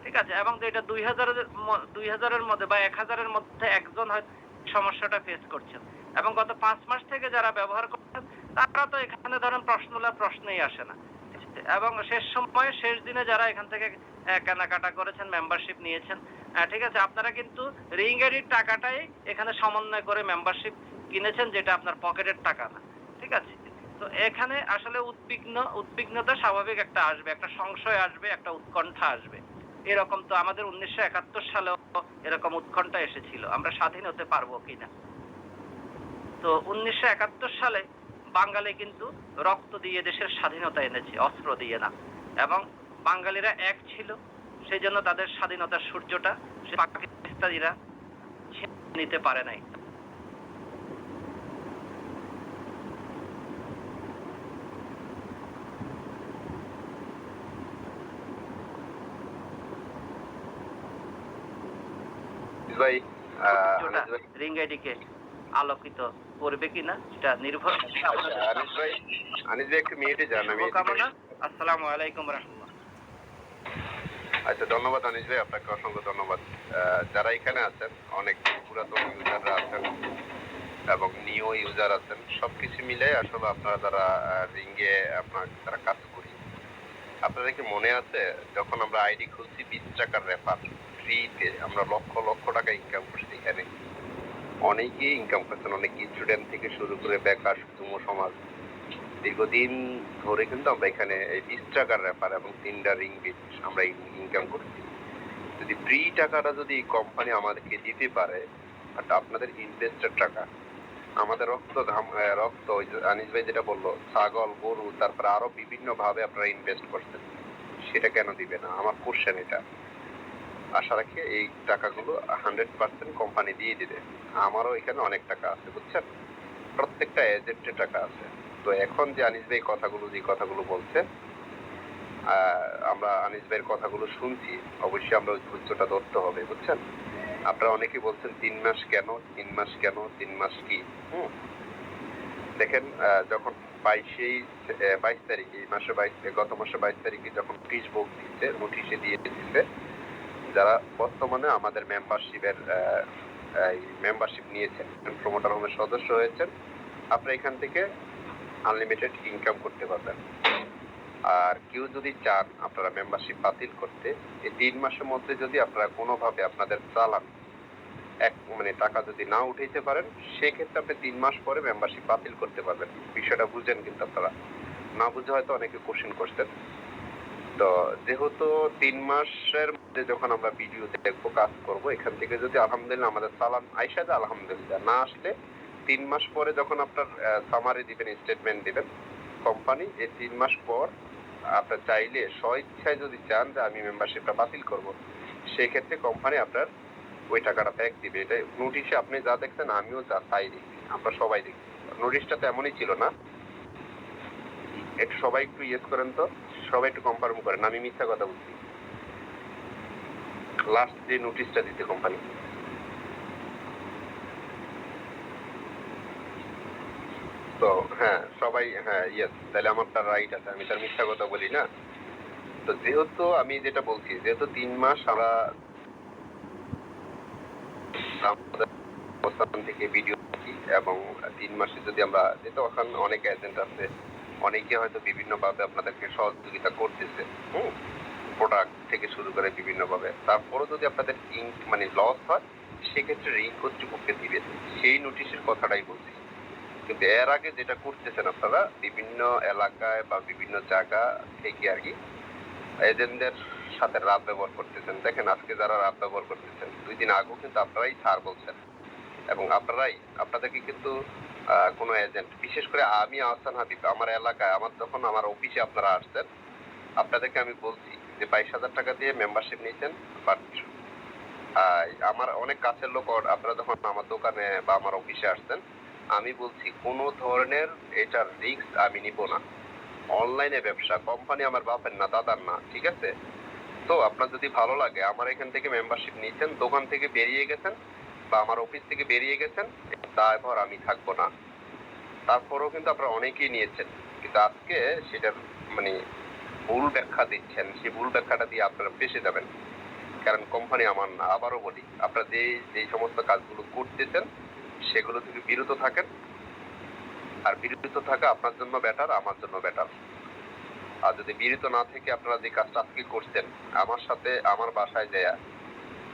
ঠিক আছে। এবং এটা 2000-এর মধ্যে বা 1000-এর মধ্যে একজন হয়তো সমস্যাটা ফেস করছেন, এবং গত 5 মাস থেকে যারা ব্যবহার করছেন তারা তো এখানে ধরেন প্রশ্নই আসে না। এবং শেষ দিনে যারা এখান থেকে কেনাকাটা করেছেন, মেম্বারশিপ নিয়েছেন, ঠিক আছে, আপনারা কিন্তু রিং আইডির টাকাটাই এখানে সমন্বয় করে মেম্বারশিপ কিনেছেন, যেটা আপনার পকেটের টাকা না, ঠিক আছে। তো এখানে আসলে উদ্বিগ্নতা স্বাভাবিক একটা আসবে, একটা সংশয় আসবে, একটা উৎকণ্ঠা আসবে। এরকম তো আমাদের 1971 সালেও এরকম উৎকণ্ঠা এসেছিল, আমরা স্বাধীন হতে পারবো কিনা। তো 1971 সালে বাঙালি কিন্তু রক্ত দিয়ে দেশের স্বাধীনতা এনেছে, অস্ত্র দিয়ে না। এবং বাঙালিরা এক ছিল, সেই জন্য তাদের স্বাধীনতার সূর্যটা সে পাকিস্তানিরা নিতে পারে নাই। ভাই রিং আইডিকে আলোকিত করবে কিনা সেটা নির্ভর। আনিস ভাই একটু মিনিটে যান। আসসালামু আলাইকুম রাহমাতুল্লাহ। আচ্ছা, ধন্যবাদ আনিস ভাই, আপনাকে অসংখ্য ধন্যবাদ। যারা এখানে আছেন অনেক পুরাতন ইউজাররা আছেন এবং নিউ ইউজার আছেন, সবকিছু মিলে আসলে আপনারা যারা রিঙ্গে তারা কাজ করি, আপনাদের কি মনে আছে যখন আমরা আইডি খুলছি 20 টাকার রেফার ফ্রিতে, আমরা লক্ষ লক্ষ টাকা ইনকাম করছি। এখানে অনেকেই ইনকাম করছেন, অনেক স্টুডেন্ট থেকে শুরু করে বেকার যুব সমাজ, দীর্ঘদিন ধরে কিন্তু আমরা এখানে 20 টাকার রেফার এবং 3টা রিঙ্গিট আমরা ইনকাম করছি। যদি ফ্রি টাকাটা যদি কোম্পানি আমাদেরকে দিতে পারে, আর আপনাদের ইনভেস্টের টাকা, আমাদের রক্ত আনিস ভাই যেটা বললো, ছাগল, গরু, তারপরে আরো বিভিন্ন ভাবে আপনারা ইনভেস্ট করছেন, সেটা কেন দিবে না? আমার কোশ্চেন এটা। আশা রাখি এই টাকাগুলো 100% কোম্পানি দিয়ে দিবে। আমারও এখানে অনেক টাকা আছে, বুঝছেন, প্রত্যেকটা এজেন্টের টাকা আছে। তো এখন যে আনিস ভাই যে কথাগুলো বলছে, আমরা আনিস ভাইয়ের কথাগুলো শুনছি, অবশ্যই আমরা ধৈর্যটা ধরতে হবে, বুঝছেন। আপনারা অনেকেই বলছেন 3 মাস কেন, 3 মাস কেন, 3 মাস কি? দেখেন, যখন 22 তারিখে, গত মাসে 22 তারিখে যখন ফেসবুক দিচ্ছে, নোটিশে দিয়ে দিচ্ছে, যারা বর্তমানে আমাদের মেম্বারশিপ নিয়েছেন, প্রমোটার হোমের সদস্য হয়েছেন, আপনারা এখান থেকে আনলিমিটেড ইনকাম করতে পারবেন। আর কেউ যদি চান আপনারা মেম্বারশিপ বাতিল করতে, এই 3 মাসের মধ্যে যদি আপনারা কোনোভাবে আপনাদের চালান টাকা যদি না উঠাইতে পারেন, সেক্ষেত্রে আপনি 3 মাস পরে মেম্বারশিপ বাতিল করতে পারবেন। বিষয়টা বুঝেন, কিন্তু আপনারা না বুঝে হয়তো অনেকে কোশ্চেন করছেন। তো যেহেতু 3 মাসের মধ্যে যখন আমরা ভিডিও দেখবো, কাজ করবো, এখান থেকে যদি আলহামদুলিল্লাহ আমাদের চালান আইসা যায়, আলহামদুলিল্লাহ, না আসলে 3 মাস পরে যখন আপনার সামারি দিবেন, স্টেটমেন্ট দিবেন, কোম্পানি এই 3 মাস পর আপনার চাইলে স্বইচ্ছায় যদি চান যে আমি মেম্বারশিপটা বাতিল করব, সেক্ষেত্রে কোম্পানি আপনার ওই টাকাটা ব্যাক দিবে। এটা নোটিশে আপনি যা দেখছেন আমিও যা তাই দেখছি, আমরা সবাই দেখছি। নোটিশটা তো এমনই ছিল না। একটু সবাই একটু ইয়েস করেন তো, সবাই একটু কনফার্ম করেন আমি মিথ্যা কথা বলছি। লাস্ট যে নোটিশটা দিতে কোম্পানি, তো হ্যাঁ সবাই হ্যাঁ ইয়েস, তাহলে আমার তার রাইট আছে, আমি তার মিথ্যা কথা বলি না। তো যেহেতু আমি যেটা বলছি, যেহেতু 3 মাস আমরা আমাদের অবস্থান থেকে ভিডিও দেখি এবং 3 মাসে যদি আমরা, যেহেতু এখন অনেক এজেন্ট আছে, অনেকে হয়তো বিভিন্ন ভাবে আপনাদেরকে সহযোগিতা করতেছে, প্রোডাক্ট থেকে শুরু করে বিভিন্ন ভাবে, তারপরও যদি আপনাদের মানে লস হয়, সেক্ষেত্রে ঋণ কর্তৃপক্ষকে দিবে, সেই নোটিশের কথাটাই বলছি। কিন্তু এর আগে যেটা করতেছেন আপনারা বিভিন্ন এলাকায় বা বিভিন্ন জায়গা থেকে আর কি এজেন্টদের সাথে রাত ব্যবহার করতেছেন। দেখেন আজকে যারা রাত ব্যবহার করতেছেন, 2 দিন আগেও কিন্তু আপনারাই ছাড় বলছেন, এবং আপনাদেরকে কিন্তু কোনো এজেন্ট, বিশেষ করে আমি আহসান হাবিব, আমার এলাকায় যখন আমার অফিসে আপনারা আসছেন, আপনাদেরকে আমি বলছি যে 22,000 টাকা দিয়ে মেম্বারশিপ নিয়েছেন, বাট আমার অনেক কাছের লোক, আপনারা যখন আমার দোকানে বা আমার অফিসে আসছেন, আমি বলছি কোনো ধরনের এটার রিস্ক আমি নিব না। অনলাইনে ব্যবসা, কোম্পানি আমার বাপের না, দাদার না, ঠিক আছে? তো আপনার যদি ভালো লাগে, আমার এখান থেকে মেম্বারশিপ নিয়েছেন, দোকান থেকে বেরিয়ে গেছেন বা আমার অফিস থেকে বেরিয়ে গেছেন, তারপর আমি থাকবো না। তারপরেও কিন্তু আপনারা অনেকেই নিয়েছেন, কিন্তু আজকে সেটার মানে ভুল ব্যাখ্যা দিচ্ছেন, সেই ভুল ব্যাখ্যাটা দিয়ে আপনারা ফেঁসে যাবেন। কারণ কোম্পানি আমার না। আবারও বলি, আপনারা যে সমস্ত কাজগুলো করতেছেন সেগুলো থেকে বিরত থাকেন, আর বিরত থাকা আপনার জন্য বেটার, আমার জন্য বেটার। আর যদি বিরত না থেকে আপনারা যে কাজটা আজকে করছেন, আমার সাথে আমার বাসায় যায়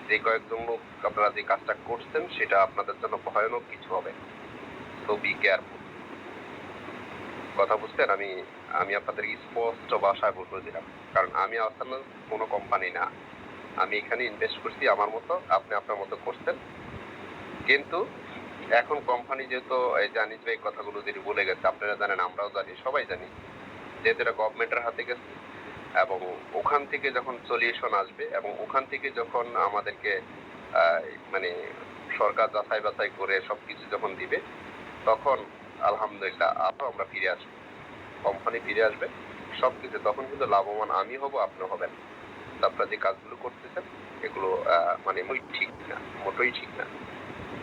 যে কয়েকজন লোক আপনারা যে কাজটা করছেন, সেটা আপনাদের জন্য ভয়ানক কিছু হবে। তো বি কেয়ারফুল। কথা বুঝছেন? আমি আপনাদের স্পষ্ট ভাষায় বলে দিলাম, কারণ আমি আসলে কোনো কোম্পানি না। আমি এখানে ইনভেস্ট করছি আমার মতো, আপনি আপনার মতো করছেন। কিন্তু এখন কোম্পানি যেহেতু জানিস ভাই কথাগুলো যদি বলে গেছে, আপনারা জানেন, আমরাও জানি, সবাই জানি, যেহেতু এটা গভর্নমেন্টের হাতে গেছে, এবং ওখান থেকে যখন সলিউশন আসবে এবং ওখান থেকে যখন আমাদেরকে মানে সরকার যাচাই বাছাই করে সবকিছু যখন দিবে, তখন আলহামদুলিল্লাহ আবার আমরা ফিরে আসবো, কোম্পানি ফিরে আসবে সবকিছু, তখন কিন্তু লাভবান আমি হব, আপনি হবেন। আপনারা যে কাজগুলো করতেছেন এগুলো মানে ঠিক না, মোটেই ঠিক না।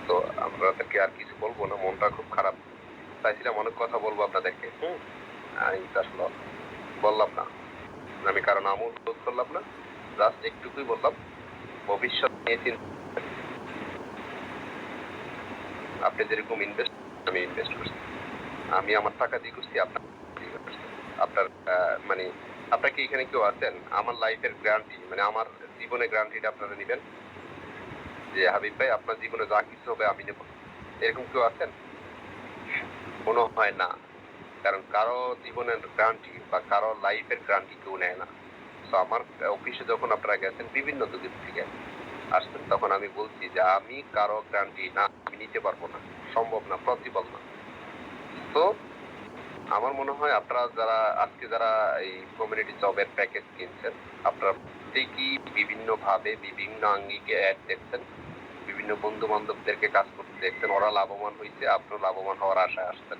তো আপনাদেরকে আর কিছু বলবো না, মনটা খুব খারাপ। চাইছিলাম অনেক কথা বলবো আপনাদেরকে, আমি আসলে বললাম না। আমি কারণ আমল বোধ করলাম না, জাস্ট একটুকুই বললাম, ভবিষ্যৎ নিয়ে আপনি যেরকম ইনভেস্ট, আমি ইনভেস্ট করছি, আমি আমার টাকা দিয়ে করছি, আপনার মানে আপনার কি এখানে কেউ আছেন আমার লাইফের গ্যারান্টি, মানে আমার জীবনের গ্যারান্টিটা আপনারা নেবেন যে হাবিব ভাই আপনার জীবনে যা কিছু হবে আমি নেব, এরকম কেউ আছেন? মনে হয় না। কারণ কারো জীবনের গ্যারান্টি বা কারো লাইফের গ্যারান্টি কেউ নেয় না। তো আমার অফিসে যখন আপনারা গেছেন বিভিন্ন দিক থেকে আসছেন, তখন আমি বলছি যে আমি কারো গ্যারান্টি না, আমি নিতে পারবো না, সম্ভব না, পসিবল না। তো আমার মনে হয় আপনারা যারা এই কমিউনিটি জবের প্যাকেজ কিনছেন, আপনারা প্রত্যেকেই বিভিন্ন ভাবে বিভিন্ন আঙ্গিকে অ্যাড দেখছেন, বিভিন্ন বন্ধু বান্ধবদেরকে কাজ করতে দেখছেন, ওরা লাভবান হয়েছে, আপনারা লাভবান হওয়ার আশায় আসছেন।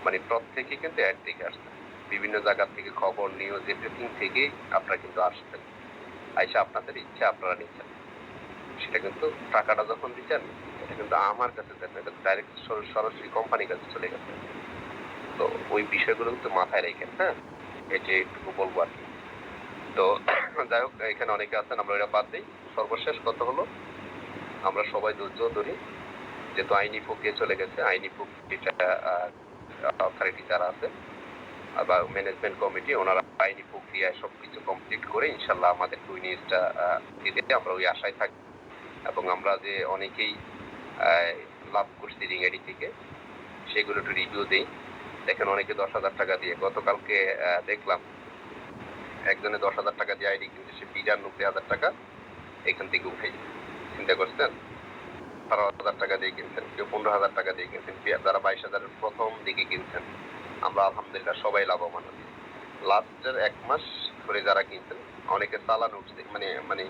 মানে প্রত্যেকেই কিন্তু অ্যাড দেখে আসছেন, বিভিন্ন জায়গা থেকে খবর, নিউজ, এভরিথিং থেকেই আপনারা কিন্তু আসছেন, আইসা আপনাদের ইচ্ছা আপনারা নিচ্ছেন। সেটা কিন্তু টাকাটা যখন দিচ্ছেন, এটা কিন্তু আমার কাছে দেন, এটা ডাইরেক্ট সরাসরি কোম্পানির কাছে চলে গেছে। তো ওই বিষয়গুলো কিন্তু মাথায় রেখেন, হ্যাঁ, এটি একটু বলবো আর কি। তো যাই হোক, এখানে অনেকে আছেন, আমরা ওইটা বাদ দিই। সর্বশেষ কথা হলো, আমরা সবাই ধৈর্য ধরি, যেহেতু আইনি প্রক্রিয়া চলে গেছে, আইনি প্রক্রিয়া অথরিটি যারা আছে বা ম্যানেজমেন্ট কমিটি, ওনারা আইনি প্রক্রিয়ায় সবকিছু কমপ্লিট করে ইনশাল্লাহ আমাদেরকে ওই নিউজটা দিতে আমরা ওই আশায় থাকি। এবং আমরা যে অনেকেই লাভ করছি রিঙ্গারি থেকে, সেগুলো একটু রিভিউ দিই। দেখেন অনেকে 10,000 টাকা দিয়ে, গতকালকে দেখলাম একজনে 10,000 টাকা দিয়ে আইডি কিনছে, সে 92,000 টাকা এখান থেকে উঠে। চিন্তা করছেন? 18,000 টাকা দিয়ে কিনছেন, কেউ 15,000 টাকা দিয়ে কিনছেন, যারা 22,000 প্রথম দিকে কিনছেন। আমরা আলহামদুলিল্লাহ সবাই লাভবান হচ্ছি। লাস্টের 1 মাস ধরে যারা কিনছেন অনেকে চালান উঠছে, মানে মানে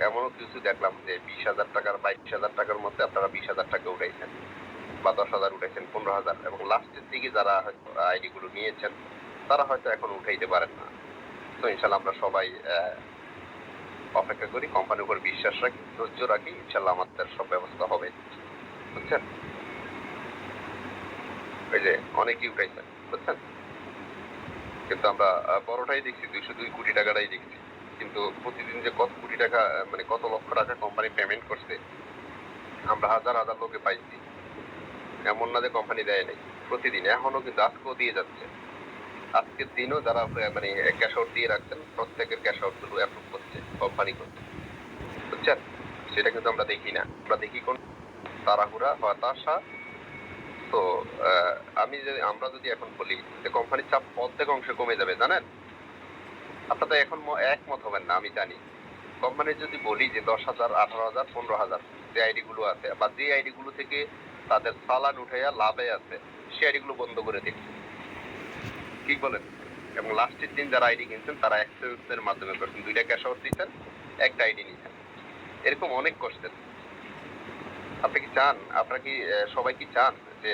এমনও কিছু দেখলাম যে 20,000 টাকার 22,000 টাকার মধ্যে আপনারা 20,000 টাকা উঠাইছেন বা 10,000 উঠাইছেন, 15,000, এবং লাস্টের দিকে যারা হয়তো আইডি গুলো নিয়েছেন তারা হয়তো এখন উঠাইতে পারেন না। তো ইনশাল্লাহ আমরা সবাই অপেক্ষা করি, কোম্পানির উপর বিশ্বাস রাখি, ধৈর্য রাখি, ইনশাল্লাহ আমাদের সব ব্যবস্থা হবে, বুঝছেন? ওই যে অনেকেই উঠাইছেন, বুঝছেন? কিন্তু আমরা বড়টাই দেখছি, 202 কোটি টাকাটাই দেখছি, কিন্তু প্রতিদিন যে কত কোটি টাকা মানে কত লক্ষ টাকা কোম্পানি পেমেন্ট করছে আমরা হাজার হাজার লোকে পাইছি। এমন না যে কোম্পানি দেয় নাই, প্রতিদিন এখনো কিন্তু আজকেও দিয়ে যাচ্ছে। আজকের দিনও যারা মানে ক্যাশ আউট দিয়ে রাখছেন প্রত্যেকের ক্যাশ আউট গুলো অ্যাপ্রুভ করছে কোম্পানি করছে, বুঝছেন? সেটা কিন্তু আমরা দেখি না, আমরা দেখি কোন তাড়াহুড়া, হতাশা। তো আমরা যদি এখন বলি যে কোম্পানির চাপ অর্ধেক অংশে কমে যাবে, জানেন? আপনারা তো এখন একমত হবেন না, আমি জানি। কোম্পানির যদি বলি যে 10,000, 18,000, 15,000 যে আইডি গুলো আছে বা যে আইডি গুলো থেকে তাদের চালান উঠাইয়া লাভে আছে সে আইডি গুলো বন্ধ করে দিন, কি বলেন? এবং লাস্টের দিন যারা আইডি কিনছেন তারা এক্সচেঞ্জের মাধ্যমে করছেন, 2টা ক্যাশ আউট দিচ্ছেন, একটা আইডি নিচ্ছেন, এরকম অনেক করছেন। আপনি কি চান, আপনারা কি সবাই কি চান যে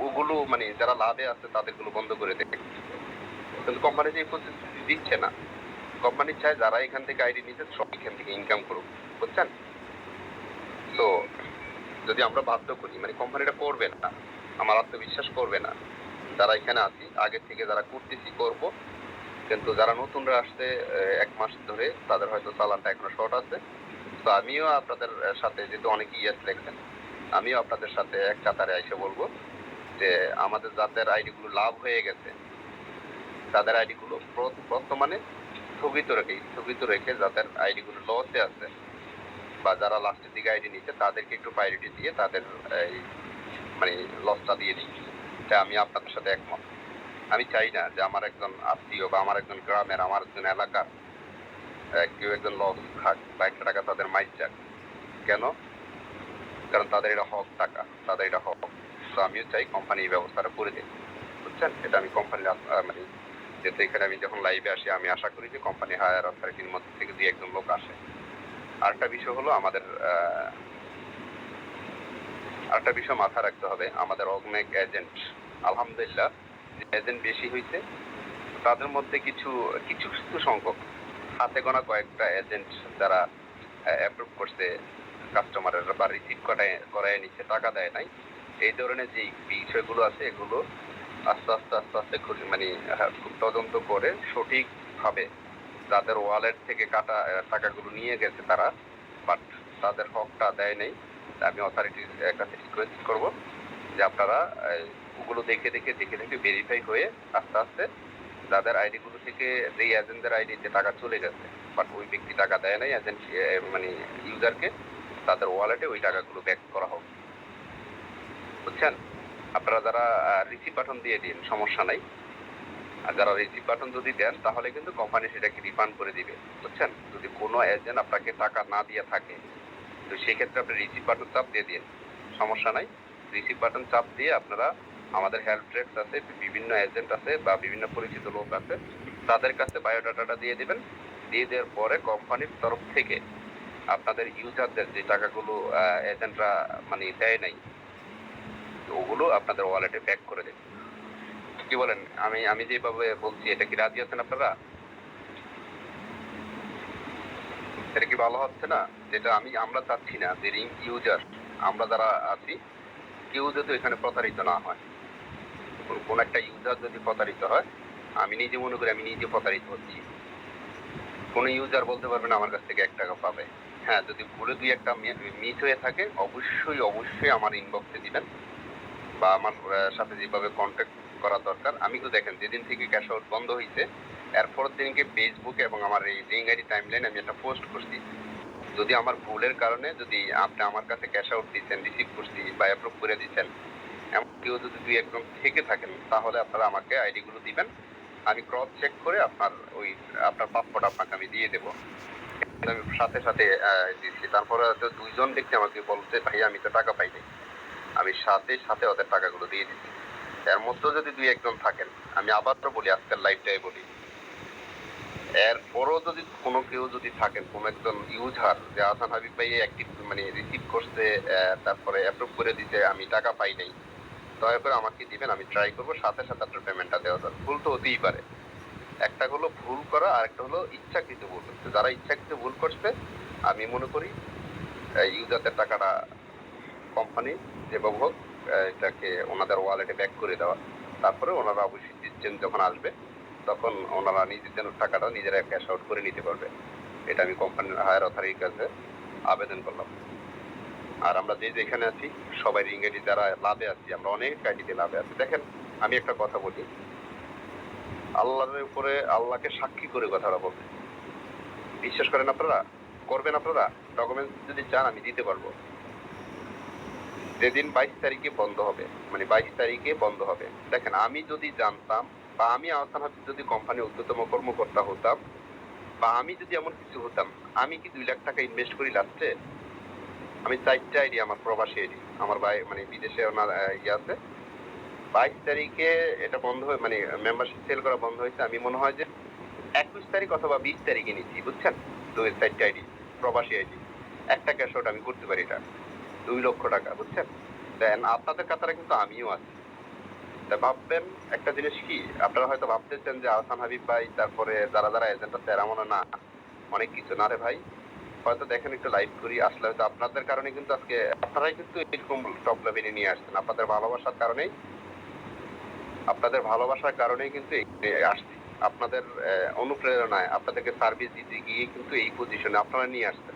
ওগুলো মানে যারা লাভে আছে তাদের গুলো বন্ধ করে দেবে? কিন্তু কোম্পানি যে প্রতিশ্রুতি দিচ্ছে না, কোম্পানি চায় যারা এখান থেকে আইডি নিচ্ছে সব এখান থেকে ইনকাম করুক, বুঝছেন? তো যদি আমরা বাধ্য করি, মানে কোম্পানিটা করবে না, আমার আত্মবিশ্বাস করবে না, যারা এখানে আছি আগে থেকে যারা করতেছি করব, কিন্তু যারা নতুনরা আসছে 1 মাস ধরে তাদের হয়তো চালানটা এখনো শর্ট আছে। তো আমিও আপনাদের সাথে, যেহেতু অনেকে ইয়েস লেখছেন, আমিও আপনাদের সাথে এক কাতারে এসে বলবো যে আমাদের যাদের আইডি গুলো লাভ হয়ে গেছে তাদের আইডি গুলো বর্তমানে স্থগিত রেখে যাদের আইডি গুলো লসে আছে বা যারা লাস্টের দিকে আইডি নিচ্ছে তাদেরকে একটু প্রায়োরিটি দিয়ে তাদের এই মানে লসটা দিয়ে দিই। এটা আমি আপনাদের সাথে একমত। আমি চাই না যে আমার একজন আত্মীয় বা আমার একজন গ্রামের, আমার একজন এলাকার কেউ একজন লস খাক বা 1 টাকা তাদের মাইর যাক। কেন? কারণ তাদের এটা হক, টাকা তাদের এটা হক। তো আমিও চাই কোম্পানি এই ব্যবস্থাটা করে দেয়, বুঝছেন? এটা আমি কোম্পানির মানে যেহেতু এখানে আমি যখন লাইভে আসি আমি আশা করি যে কোম্পানি হায়ার অথরিটির মধ্যে থেকে 2-1 জন লোক আসে। আরেকটা বিষয় হলো আরেকটা বিষয় মাথায় রাখতে হবে, আমাদের অনেক এজেন্ট, আলহামদুলিল্লাহ এজেন্ট বেশি হয়েছে, তাদের মধ্যে কিছু কিছু সংখ্যক হাতে গোনা কয়েকটা এজেন্ট যারা অ্যাপ্রুভ করছে কাস্টমারের বা রিসিভ করায় নিচ্ছে, টাকা দেয় নাই, এই ধরনের যে বিষয়গুলো আছে এগুলো আস্তে আস্তে মানে খুব তদন্ত করে সঠিকভাবে যাদের ওয়ালেট থেকে কাটা টাকাগুলো নিয়ে গেছে তারা, বাট তাদের হকটা দেয় নাই, আমি অথরিটির কাছে রিকোয়েস্ট করব যে আপনারা ওগুলো দেখে ভেরিফাই হয়ে আস্তে যাদের আইডি গুলো থেকে যেই এজেন্টদের আইডিতে টাকা চলে গেছে বাট ওই ব্যক্তি টাকা দেয় নাই এজেন্ট মানে ইউজারকে, তাদের ওয়ালেটে ওই টাকাগুলো ব্যাক করা হোক, বুঝছেন? আপনারা যারা রিসিভ বাটন দিয়ে দিন, সমস্যা নাই। আর যারা রিসিভ বাটন যদি দেন তাহলে কিন্তু কোম্পানি সেটাকে রিফান্ড করে দিবে, বুঝছেন? যদি কোনো এজেন্ট আপনাকে টাকা না দিয়ে থাকে তো সেক্ষেত্রে আপনি রিসিভ বাটন চাপ দিয়ে দিন, সমস্যা নাই। রিসিভ বাটন চাপ দিয়ে আপনারা আমাদের হেল্প ডেস্ক আছে, বিভিন্ন এজেন্ট আছে বা বিভিন্ন পরিচিত লোক আছে, তাদের কাছে বায়োডাটাটা দিয়ে দিবেন। দিয়ে দেওয়ার পরে কোম্পানির তরফ থেকে আপনাদের ইউজারদের যে টাকাগুলো এজেন্টরা মানে দেয় নাই ওগুলো আপনাদের ওয়ালেটে ব্যাক করে দেবে। কি বলেন? আমি যেভাবে বলছি এটা কি রাজি আছেন আপনারা? এটা কি ভালো হচ্ছে না? যেটা আমরা চাচ্ছি না যে রিং ইউজার আমরা যারা আছি কেউ যদি এখানে প্রতারিত না হয়। কোন একটা ইউজার যদি প্রতারিত হয়, আমি নিজে মনে করি আমি নিজে প্রতারিত হচ্ছি। কোন ইউজার বলতে পারবে না আমার কাছ থেকে 1 টাকা পাবে। হ্যাঁ, যদি ভুলে 2-1টা মিস হয়ে থাকে অবশ্যই আমার ইনবক্সে দিবেন বা আমার সাথে যেভাবে কন্ট্যাক্ট করা দরকার। আমি তো দেখেন যেদিন থেকে ক্যাশ আউট বন্ধ হয়েছে এরপরের দিনকে ফেসবুকে এবং আমার এই রিং আইডি টাইমলাইনে আমি একটা পোস্ট করছি, যদি আমার ভুলের কারণে যদি আপনি আমার কাছে ক্যাশ আউট দিচ্ছেন, রিসিভ করছি বা অ্যাপ্রুভ করে দিচ্ছেন, এমন কেউ যদি 2-1 জন থেকে থাকেন তাহলে আপনারা আমাকে আইডি গুলো দিবেন, আমি ক্রস চেক করে আপনার প্রাপ্যটা আপনাকে আমি দিয়ে দেবো। আমি সাথে দিচ্ছি। তারপরে 2 জন ব্যক্তি আমাকে বলছে ভাই আমি তো টাকা পাইনি, আমি সাথে ওদের টাকাগুলো দিয়ে দিচ্ছি। এর মধ্যেও যদি দুই একজন থাকেন, আমি আবারও বলি, আজকের লাইভটাই বলি, এরপরও যদি কোনো কেউ যদি থাকেন, কোনো একজন ইউজার যে আহসান হাবিব ভাই অ্যাক্টিভ মানে রিসিভ করছে, তারপরে অ্যাপ্রুভ করে দিতে, আমি টাকা পাই নাই, দয়া করে আমাকে দিবেন, আমি ট্রাই করবো সাথে সাথে আপনার পেমেন্টটা দেওয়া যাবে। ভুল তো হতেই পারে, একটা হলো ভুল করা আর একটা হলো ইচ্ছাকৃত ভুল করছে। যারা ইচ্ছাকৃত ভুল করছে, আমি মনে করি ইউজারদের টাকাটা কোম্পানি যেভাবে হোক এটাকে ওনাদের ওয়ালেটে ব্যাক করে দেওয়া। তারপরে ওনারা অবশ্যই দিচ্ছেন, যখন আসবে তখন ওনারা নিজেদের টাকাটা নিজেরা ক্যাশ আউট করে নিতে পারবে। এটা আমি কোম্পানির হায়ার অথরিটির কাছে আবেদন করলাম। আর আমরা যে যেখানে আছি সবাই রিঙ্গেটি যারা লাভে আছি, আমরা অনেক আইডিতে লাভে আছি। দেখেন, আমি একটা কথা বলি, আল্লাহর উপরে আল্লাহকে সাক্ষী করে কথাটা বলতে বিশ্বাস করেন আপনারা, করবেন আপনারা। ডকুমেন্টস যদি চান আমি দিতে পারবো। যেদিন 22 তারিখে বন্ধ হবে, মানে 22 তারিখে বন্ধ হবে, দেখেন আমি যদি জানতাম বা আমি আহসান হাবিব যদি কোম্পানির ঊর্ধ্বতম কর্মকর্তা হতাম বা আমি যদি এমন কিছু হতাম, আমি কি 2 লাখ টাকা ইনভেস্ট করি লাস্টে? আমি 4টা আইডি, আমার প্রবাসী আইডি, আমার ভাই মানে বিদেশে ওনার ইয়ে আছে। 22 তারিখে এটা বন্ধ হয়ে মানে মেম্বারশিপ সেল করা বন্ধ হয়েছে। আমি মনে হয় যে 21 তারিখ অথবা 20 তারিখে নিচ্ছি, বুঝছেন? 4টা আইডি, প্রবাসী আইডি, একটা ক্যাশ আউট আমি করতে পারি, এটা 2 লক্ষ টাকা, বুঝছেন? দেন আপনাদের কাতারে কিন্তু আমিও আছি। তা ভাববেন একটা জিনিস কি, আপনারা হয়তো ভাবতেছেন যে আহসান হাবিব ভাই তারপরে যারা যারা এজেন্ট আছে এরা মনে না অনেক কিছু না রে ভাই, হয়তো দেখেন একটু লাইভ করি, আসলে হয়তো আপনাদের কারণে কিন্তু আজকে আপনারাই কিন্তু এরকম টপ লেভেলে নিয়ে আসছেন। আপনাদের ভালোবাসার কারণেই, আপনাদের ভালোবাসার কারণেই কিন্তু আসছি। আপনাদের অনুপ্রেরণায় আপনাদেরকে সার্ভিস দিতে গিয়ে কিন্তু এই পজিশনে আপনারা নিয়ে আসছেন।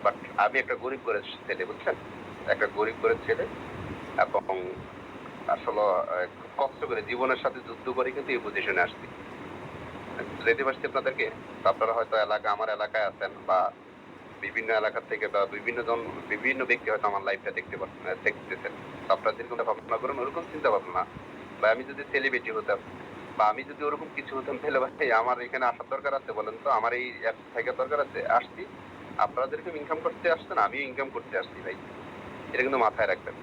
বাট আমি একটা গরিব ঘরের ছেলে, বুঝছেন? একটা গরিব ঘরের ছেলে, এবং আসলে খুব কষ্ট করে জীবনের সাথে যুদ্ধ করে কিন্তু এই পজিশনে আসছি। যেতে পারছি আপনাদেরকে। আপনারা হয়তো আমার এলাকায় আছেন বা বিভিন্ন এলাকা থেকে বা বিভিন্ন ব্যক্তি হয়তো আমার লাইফটা দেখতেছেন। আপনারা যেরকম ভাবনা করেন ওরকম চিন্তা ভাবনা, বা আমি যদি সেলিব্রিটি হতাম বা আমি যদি ওরকম কিছু হতাম, তাহলে ভাই আমার এখানে আসার দরকার আছে বলেন তো? আমার এই অ্যাপ থাকার দরকার আছে? আসছি, আপনারা যেরকম ইনকাম করতে আসছেন আমিও ইনকাম করতে আসছি ভাই, এটা কিন্তু মাথায় রাখবেন।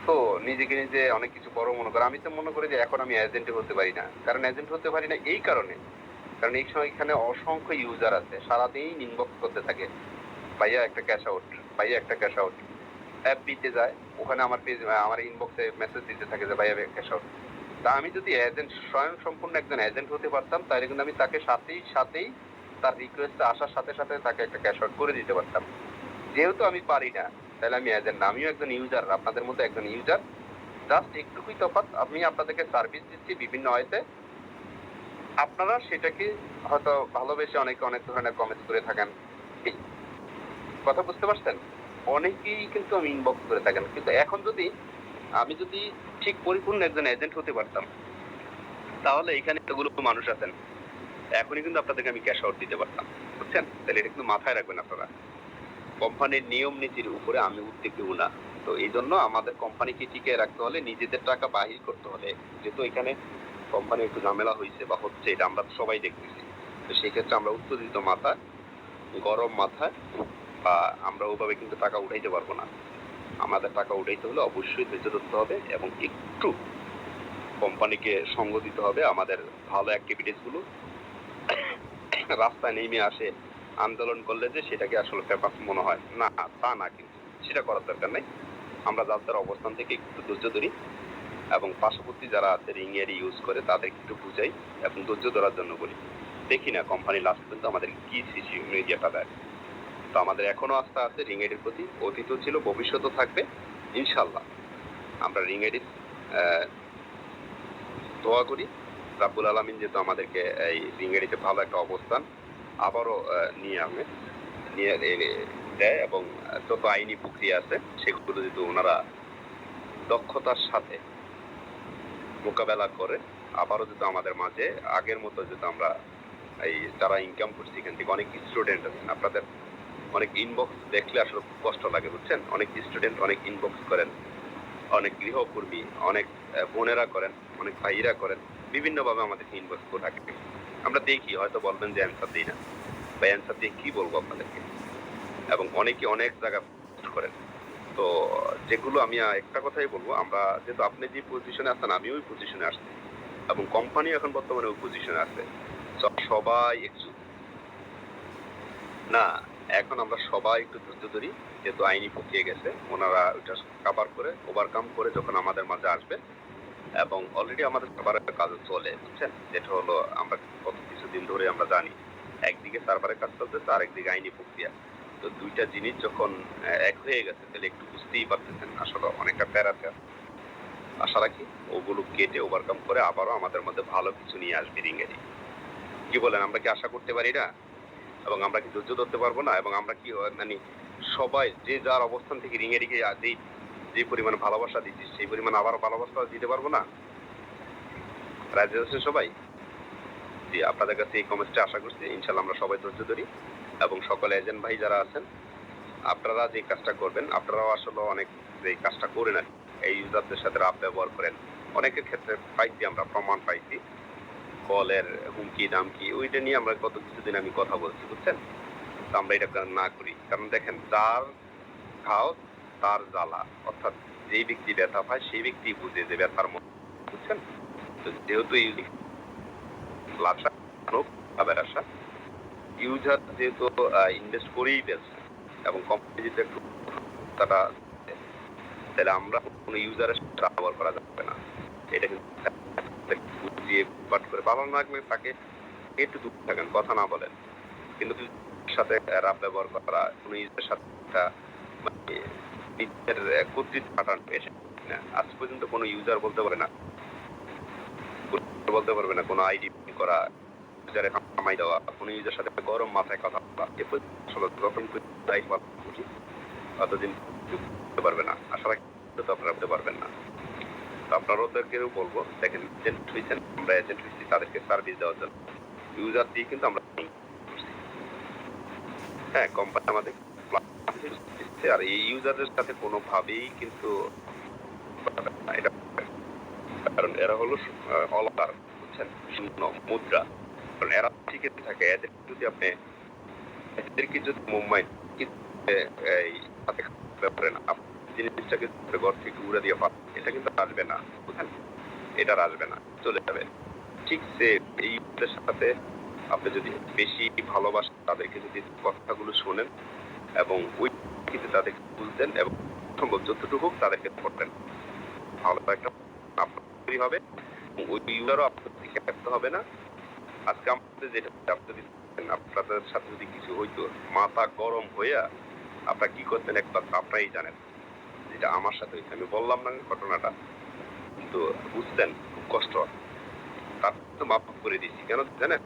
তো নিজেকে নিজে অনেক কিছু বড় মনে করে। আমি তো মনে করি যে এখন আমি এজেন্ট হতে পারি না। কারণ এজেন্ট হতে পারি না এই কারণে, কারণ এই সময় এখানে অসংখ্য ইউজার আছে, সারাদিন ইনবক্স করতে থাকে, ভাইয়া একটা ক্যাশ আউট, ভাইয়া একটা ক্যাশ আউট। FB-তে যায়, ওখানে আমার পেজ আমার ইনবক্সে মেসেজ দিতে থাকে যে ভাইয়া ক্যাশ আউট। তা আমি যদি এজেন্ট স্বয়ং সম্পূর্ণ একজন এজেন্ট হতে পারতাম, তাহলে কিন্তু আমি তাকে সাথেই তার রিকোয়েস্ট আসার সাথে সাথে তাকে একটা ক্যাশ আউট করে দিতে পারতাম। যেহেতু আমি পারি না, তাহলে আমি এজেন্ট না, আমিও একজন ইউজার, আপনাদের মতো একজন ইউজার। জাস্ট একটুকুই তফাৎ, আমি আপনাদেরকে সার্ভিস দিচ্ছি বিভিন্ন ওয়েতে, আপনারা সেটাকে হয়তো ভালোবেসে অনেকে অনেক ধরনের কমেন্ট করে থাকেন। এই কথা বুঝতে পারছেন? অনেকেই কিন্তু আমি ইনবক্স করে থাকেন, কিন্তু এখন যদি আমি যদি ঠিক পরিপূর্ণ একজন এজেন্ট হতে পারতাম, তাহলে এখানে এতগুলো মানুষ আছেন, এখনই কিন্তু আপনাদেরকে আমি ক্যাশ আউট দিতে পারতাম, বুঝছেন? তাহলে এটা কিন্তু মাথায় রাখবেন আপনারা। কোম্পানির নিয়ম নীতির উপরে আমি উঠতে কেউ না। তো এই জন্য আমাদের কোম্পানিকে টিকিয়ে রাখতে হলে নিজেদের টাকা বাহির করতে হলে, যেহেতু এখানে কোম্পানি একটু ঝামেলা হয়েছে বা হচ্ছে, এটা আমরা সবাই দেখতেছি। তো সেই ক্ষেত্রে আমরা উত্তেজিত মাথায়, গরম মাথায় বা আমরা ওভাবে কিন্তু টাকা উঠাইতে পারবো না। আমাদের টাকা উঠাইতে হলে অবশ্যই ধৈর্য ধরতে হবে এবং একটু কোম্পানিকে সঙ্গ দিতে হবে। আমাদের ভালো অ্যাক্টিভিটিস গুলো রাস্তায় নেমে আসে আন্দোলন করলে যে সেটাকে আসলে পেপার মনে হয় না, তা না, কিন্তু সেটা করার দরকার নেই। আমরা যাদের অবস্থান থেকে একটু ধৈর্য ধরি এবং পার্শ্ববর্তী যারা আছে রিংয়ের ইউজ করে তাদের একটু বুঝাই এবং ধৈর্য ধরার জন্য বলি। দেখি না কোম্পানি লাস্ট পর্যন্ত আমাদের কি সিসি মিডিয়াটা দেয়। তো আমাদের এখনো আস্থা আছে রিংয়ের প্রতি, অতীতও ছিল, ভবিষ্যতও থাকবে ইনশাল্লাহ। আমরা রিংয়ের দোয়া করি রাব্বুল আলামিন যেহেতু আমাদেরকে এই রিংয়েরিতে ভালো একটা অবস্থান আবারও নিয়ে দেয়, এবং যত আইনি প্রক্রিয়া আছে সেগুলো যদি ওনারা দক্ষতার সাথে মোকাবেলা করে আবারও যদি আমাদের মাঝে আগের মতো যদি আমরা এই যারা ইনকাম করছি এখান থেকে, অনেক স্টুডেন্ট আছেন, আপনাদের অনেক ইনবক্স দেখলে আসলে কষ্ট লাগে, বুঝছেন? অনেক স্টুডেন্ট অনেক ইনবক্স করেন, অনেক গৃহকর্মী, অনেক বোনেরা করেন, অনেক ভাইরা করেন, বিভিন্নভাবে আমাদেরকে ইনবক্স করে থাকে। আমরা দেখি, হয়তো বলবেন যে অ্যান্সার দিই না, বা অ্যান্সার দিয়ে কি বলবো আপনাদেরকে, এবং অনেকে অনেক জায়গা পোস্ট করেন। তো যেগুলো আমি একটা কথাই বলবো, আমরা যেহেতু আপনি যে পজিশনে আছেন আমিও ওই পজিশনে আসছি এবং কোম্পানি এখন বর্তমানে ওই পজিশনে আছে, সবাই একটু না, এখন আমরা সবাই একটু ধৈর্য ধরি, যেহেতু আইনি প্রক্রিয়া গেছে, ওনারা ওইটা কাভার করে ওভারকাম করে যখন আমাদের মাঝে আসবে, এবং অলরেডি আমাদের সার্ভারের কাজ চলে, বুঝছেন, যেটা হলো আমরা গত কিছুদিন ধরে আমরা জানি একদিকে সার্ভারের কাজ চলতেছে আর একদিকে আইনি প্রক্রিয়া। তো দুইটা জিনিস যখন এক হয়ে গেছে তাহলে একটু বুঝতেই পারতেছেন আসলে অনেকটা প্যারাতে আছে। আশা রাখি ওগুলো কেটে ওভারকাম করে আবারও আমাদের মধ্যে ভালো কিছু নিয়ে আসবে রিঙ্গেরি। কি বলেন, আমরা কি আশা করতে পারি না? এবং আমরা কি ধৈর্য ধরতে পারবো না? এবং আমরা কি মানে সবাই যে যার অবস্থান থেকে রিঙ্গেরিকে যে পরিমাণ ভালোবাসা দিচ্ছি সেই পরিমাণ আবারও ভালোবাসা দিতে পারবো না? রাজি আছেন সবাই? জি, আপনাদের কাছে এই কমেন্টটা আশা করছি। ইনশাল্লাহ আমরা সবাই ধৈর্য ধরি এবং সকল এজেন্ট ভাই যারা আছেন আপনারা যে কাজটা করবেন, আপনারাও আসলে অনেক এই কাজটা করেন আর এই ইউজারদের সাথে রাফ ব্যবহার করেন। অনেকের ক্ষেত্রে পাইছি, আমরা প্রমাণ পাইছি কলের হুমকি দামকি ওইটা নিয়ে আমরা গত কিছুদিন আমি কথা বলছি, বুঝছেন। তো আমরা এটা না করি, কারণ দেখেন যার ঘাও তার জ্বালা, অর্থাৎ যেই ব্যক্তি ব্যথা পায় সেই ব্যক্তি বুঝে যে ব্যথার মধ্যে, বুঝছেন। তো যেহেতু এই লাভসা ব্যবসা ইউজার যেহেতু ইনভেস্ট করেই ফেলছে এবং কোম্পানি যদি একটু তারা, তাহলে আমরা কোনো ইউজারের সাথে ব্যবহার করা যাবে না। এটা কিন্তু বুঝিয়ে বাট করে ভালো না লাগলে তাকে একটু দূর থাকেন, কথা না বলেন, কিন্তু সাথে রাফ ব্যবহার করা, কোনো ইউজারের সাথে মানে নিজের কর্তৃত্ব পাঠানো এসে না। আজ পর্যন্ত কোনো ইউজার বলতে পারে না কোনো আইডি করা, ইউজারে কামাই দেওয়া, কোনো ইউজারের সাথে গরম মাথায় কথা বলা, যখন অতদিন করতে পারবে না। আশা রাখি তো আপনারা করতে পারবেন না। তো আপনারা ওদেরকেও বলবো, দেখেন এজেন্ট হয়েছেন, আমরা এজেন্ট হয়েছি তাদেরকে সার্ভিস দেওয়ার জন্য, ইউজার দিয়ে কিন্তু আমরা হ্যাঁ কোম্পানি আমাদের আর এই ইউজারদের সাথে কোনোভাবেই কিন্তু এটা, কারণ এরা হলো অলকার, বুঝছেন, শূন্য মুদ্রা, কারণ এরা টিকে থাকে। এদের যদি আপনি এদেরকে যদি মুম্বাই এই ব্যাপারে না জিনিসটাকে ঘর থেকে উড়ে দিয়ে পান, এটা কিন্তু আসবে না, বুঝলেন, এটা আসবে না, চলে যাবে। ঠিক সে এই সাথে আপনি যদি বেশি ভালোবাসেন, তাদেরকে যদি কথাগুলো শোনেন এবং ওই কিন্তু তাদেরকে বুঝতেন এবং সম্ভব যতটুকু তাদেরকে করতেন, ভালো একটা তৈরি হবে। ওই ইউজারও আপনাদেরকে রাখতে হবে না। আজকে আমাদের যেটা আপনি আপনাদের সাথে যদি কিছু হইতো, মাথা গরম হইয়া আপনারা কি করতেন একবার আপনারাই জানেন, যেটা আমার সাথে হয়েছে। আমি বললাম না ঘটনাটা, কিন্তু বুঝতেন খুব কষ্ট, তার তো মাফ করে দিয়েছি। কেন জানেন,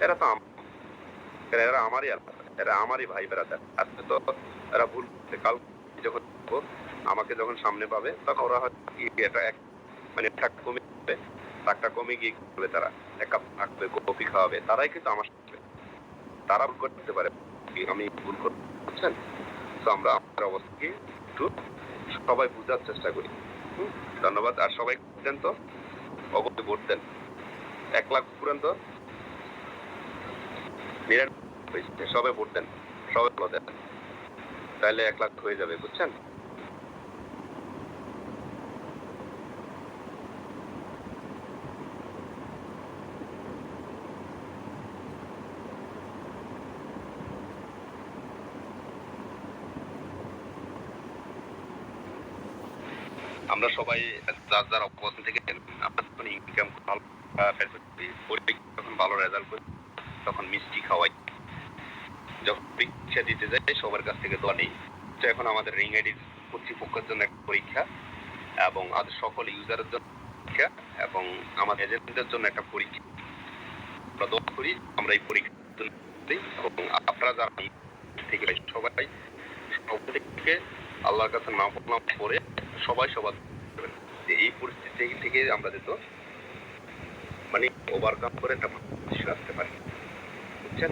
এরা তো এরা আমারই এরা আমারই ভাই বেড়াদার। আজকে তো এরা ভুল করছে, কাল যখন আমাকে যখন সামনে পাবে তখন ওরা হয়তো এটা মানে টাকটা কমে গিয়ে করবে, তারা এক কাপ থাকবে, কফি খাওয়াবে, তারাই কিন্তু আমার সাথে তারা ভুল করতে পারে, আমি ভুল করছেন। তো আমরা আমাদের অবস্থাকে একটু সবাই বোঝার চেষ্টা করি। ধন্যবাদ। আর সবাই দেন তো, অবশ্যই ভোট দেন, 1 লাখ পুরান তো সবাই ভোট দেন, সবাই ভালো দেন, তাহলে 1 লাখ হয়ে যাবে, বুঝছেন। আমরা সবাই যার যার অবস্থান থেকে ইনকাম যখন ভালো রেজাল্ট করি তখন মিষ্টি খাওয়াই, যখন পরীক্ষা দিতে যাই সবার কাছ থেকে দোয়া নেই। এখন আমাদের রিং আইডির কর্তৃপক্ষের জন্য একটা পরীক্ষা এবং আমাদের সকল ইউজারের জন্য পরীক্ষা এবং আমাদের এজেন্টদের জন্য একটা পরীক্ষা। আমরা দোয়া করি আমরা এই পরীক্ষা এবং আপনারা যারা থেকে সবাই সব থেকে আল্লাহর কাছে নাম করে সবাই সবার এই পরিস্থিতি থেকে আমরা যেত মানে ওভারকাম করে একটা পজিশন আসতে পারি, বুঝছেন।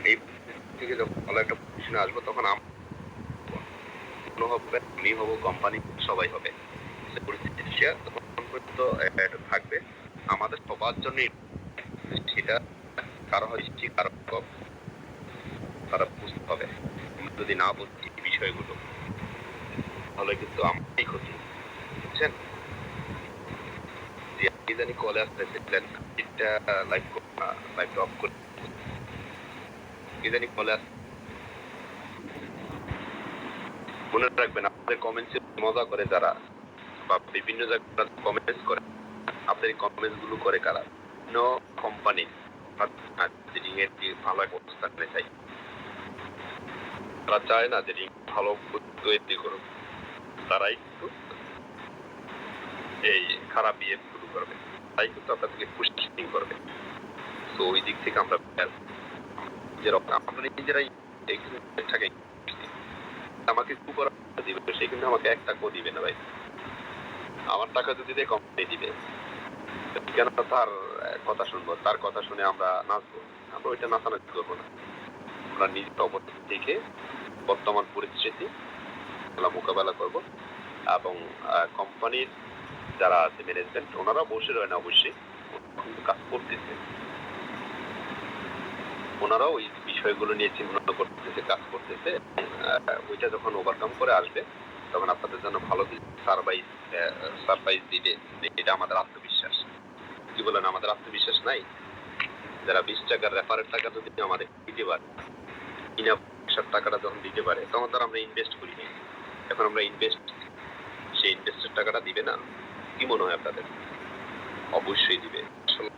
এই থেকে যখন ভালো একটা পজিশনে আসবো তখন হবে, আমি হবো, কোম্পানি সবাই হবে, পরিস্থিতি তখন পর্যন্ত এটা থাকবে আমাদের সবার জন্য। সেটা কারো হয় কারো কম, তারা বুঝতে হবে যদি না বুঝছি বিষয়গুলো। তাহলে কিন্তু আমারই ক্ষতি, বুঝছেন? জি, আপনি জানি কলে আসতেছিলেন, এটা লাইভটা অফ করে কি জানি কলে আস। মনে রাখবেন, আপনাদের কমেন্টসে মজা করে যারা বা বিভিন্ন জায়গায় কমেন্টস করে, আপনাদের কমেন্টস গুলো করে কারা? বিভিন্ন কোম্পানি রিং এর ভালো একটা অবস্থানে চাই, তারা চায় না যে রিং ভালো তৈরি করুক, তারাই কিন্তু এই খারাপ ইয়ে শুরু করবে, তাই কিন্তু আপনাদেরকে পুষ্টিং করবে। তো ওই দিক থেকে আমরা নিজেরাই আমাকে কি করা দিবে, সে কিন্তু আমাকে 1 টাকাও দিবে না ভাই। আমার টাকা যদি দেয় কোম্পানি দিবে, কেন তার কথা শুনবো? তার কথা শুনে আমরা নাচবো? আমরা ওইটা নাচানাচি করবো না। আমরা নিজের অবস্থা থেকে বর্তমান পরিস্থিতি মোকাবেলা করব এবং কোম্পানির যারা আছে ম্যানেজমেন্ট, ওনারা বসে রয় না, অবশ্যই কিন্তু কাজ করতেছে, ওনারাও ওই বিষয়গুলো নিয়ে চিন্তা করতেছে, কাজ করতেছে। ওইটা যখন ওভারকাম করে আসবে তখন আপনাদের জন্য ভালো কিছু সারপ্রাইজ দিবে। এটা আমাদের আত্মবিশ্বাস। কি বলেন, আমাদের আত্মবিশ্বাস নাই? যারা 20 টাকার রেফারের টাকা যদি আমাদের দিতে পারে, ইনাফার টাকাটা যখন দিতে পারে, তখন তার আমরা ইনভেস্ট করি না। এখন আমরা সেই ইনভেস্টের টাকাটা দিবে না? কি মনে হয় আপনাদের? অবশ্যই দিবে। আসলে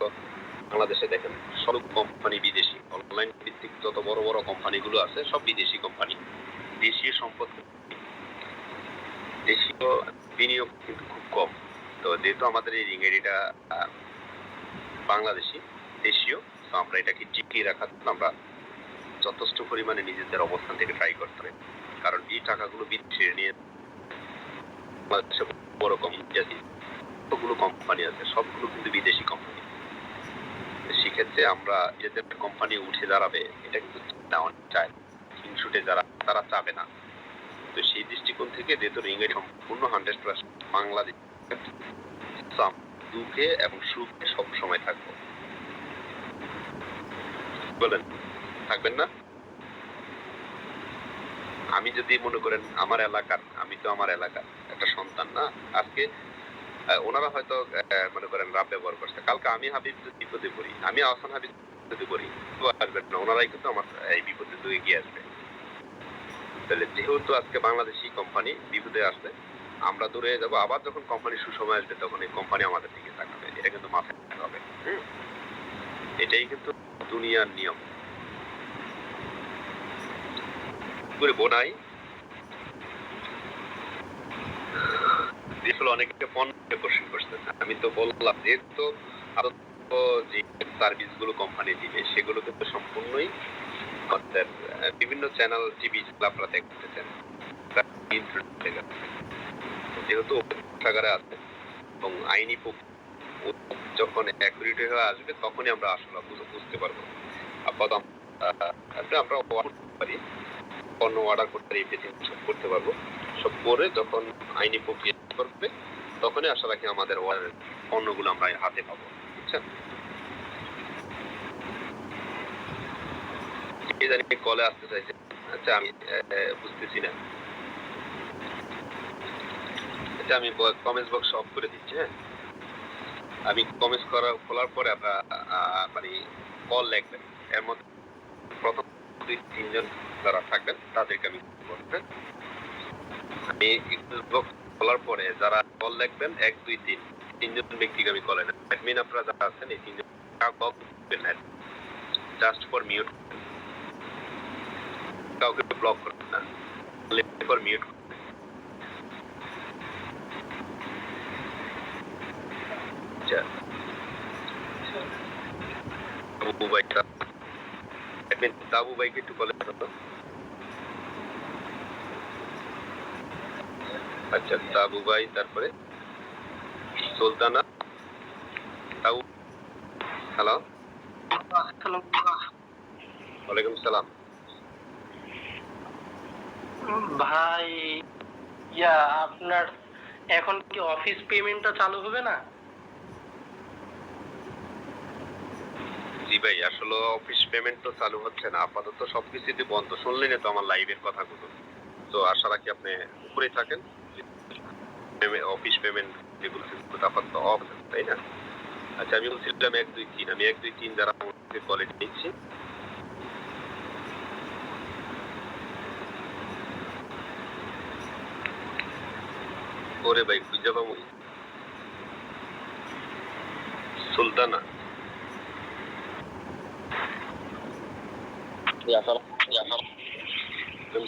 বাংলাদেশে দেখেন সব কোম্পানি বিদেশি, অনলাইন ভিত্তিক যত বড় বড় কোম্পানিগুলো আছে সব বিদেশি কোম্পানি। দেশীয় সম্পদ, দেশীয় বিনিয়োগ কিন্তু খুব কম। তো যেহেতু আমাদের এই রিং এরিটা বাংলাদেশি দেশীয়, তো আমরা এটাকে টিকিয়ে রাখার জন্য আমরা যথেষ্ট পরিমাণে নিজেদের অবস্থান থেকে ট্রাই করতে হবে। কারণ এই টাকাগুলো বিদেশে নিয়ে বাংলাদেশে বড় কতগুলো কোম্পানি আছে, সবগুলো কিন্তু বিদেশি কোম্পানি। সেক্ষেত্রে আমরা এদের কোম্পানি উঠে দাঁড়াবে, এটা কিন্তু চায় ইনশুটে যারা, তারা চাবে না। তো সেই দৃষ্টিকোণ থেকে যেহেতু রিং এর সম্পূর্ণ 100% বাংলাদেশ, দুঃখে এবং সুখে সবসময় থাকবো। বলেন, থাকবেন না? আমি যদি মনে করেন আমার এলাকার, আমি তো আমার এলাকার একটা সন্তান না। আজকে ওনারা হয়তো মনে করেন রাব ব্যবহার করছে, কালকে আমি হাবিব বিপদে পড়ি, আমি আহসান হাবিব বিপদে পড়ি, তো আসবেন না, ওনারাই কিন্তু আমার এই বিপদে তো এগিয়ে আসবে। তাহলে যেহেতু আজকে বাংলাদেশি কোম্পানি বিপদে আসবে, আমরা দূরে যাবো, আবার যখন কোম্পানির সুসময় আসবে তখন এই কোম্পানি আমাদের দিকে তাকাবে। এটা কিন্তু মাথায় রাখতে হবে। এটাই কিন্তু দুনিয়ার নিয়ম। করে বোনাই আসলে অনেকে পণ্য কোশ্চেন করতেছে। আমি তো বললাম যেহেতু আরো যে সার্ভিস গুলো কোম্পানি দিবে সেগুলো কিন্তু সম্পূর্ণই আমাদের বিভিন্ন চ্যানেল টিভি আপনারা দেখতেছেন, যেহেতু টাকারে আছে এবং আইনি যখন অ্যাকুরেট হয়ে আসবে তখনই আমরা আসলে বুঝতে পারবো। আপাতত আমরা করতে পারি, পণ্য অর্ডার করতে পারি, সব করতে পারবো। সব করে যখন আইনি প্রক্রিয়া করবে তখনই আশা রাখি আমাদের পণ্যগুলো আমরা হাতে পাবো, বুঝছেন? জানি কলে আসতে চাইছে, আচ্ছা আমি বুঝতেছি না। আচ্ছা আমি কমেন্টস বক্স অফ করে দিচ্ছি। হ্যাঁ, আমি কমেন্টস খোলার পরে আপনারা মানে কল লিখবেন, এর মধ্যে প্রথম 2-3 জন যারা থাকবেন তাদেরকে আমি বলবেন। আমি বক্স খোলার পরে যারা কল লিখবেন 1 2 3 জন ব্যক্তিকে আমি কলে নেব। অ্যাডমিন আপনারা যারা আছেন এই 3 জন জাস্ট ফর মিউট, কাউকে ব্লক করবেন না, ফর মিউট। তাবু ভাইকে একটু কলে করো। আচ্ছা তাবু ভাই, তারপরে সুলতানা, তাবু, হ্যালো, ওয়ালাইকুম সালাম ভাই। আপনার এখন কি অফিস পেমেন্টটা চালু হবে না? জি ভাই, আসলে অফিস পেমেন্ট তো চালু হচ্ছে না, আপাতত সবকিছুই বন্ধ। শুনলেন তো আমার লাইভের কথাগুলো। তো আশা রাখি আপনি উপরে থাকেন, অফিস পেমেন্ট যেগুলো সেগুলো তো আপাতত অফ আছে, তাই না? আচ্ছা, আমি বলছিলাম 1-2-3, আমি 1-2-3 যারা আমাকে কলে নিচ্ছি, ওরে ভাই খুঁজে পাবো সুলতানা।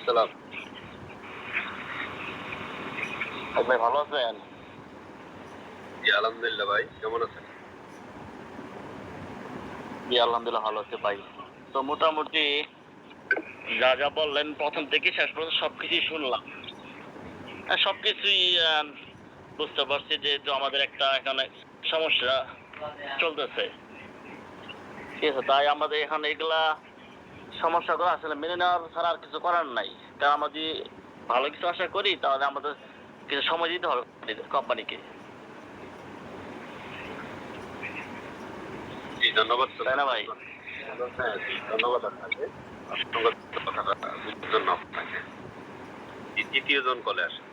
সালাম। ভাই ভালো আছেন? জি আলহামদুলিল্লাহ। ভাই কেমন আছেন? জি আলহামদুলিল্লাহ ভালো আছে ভাই। তো মোটামুটি যা যা বললেন প্রথম থেকে শেষ পর্যন্ত সবকিছুই শুনলাম। সবকিছুই বুঝতে পারছি যে আমাদের একটা এখানে সমস্যা চলতেছে, ঠিক আছে। তাই আমাদের এখানে এগুলা সমস্যাগুলো আসলে মেনে নেওয়ার ছাড়া আর কিছু করার নাই। কারণ আমরা যদি ভালো কিছু আশা করি তাহলে আমাদের কিছু সময় দিতে হবে কোম্পানিকে, জি ধন্যবাদ। তাই না ভাই? হ্যাঁ জি ধন্যবাদ আপনাকে, কথাটা বুঝার জন্য আপনাকে। তৃতীয় জন কলে আসে,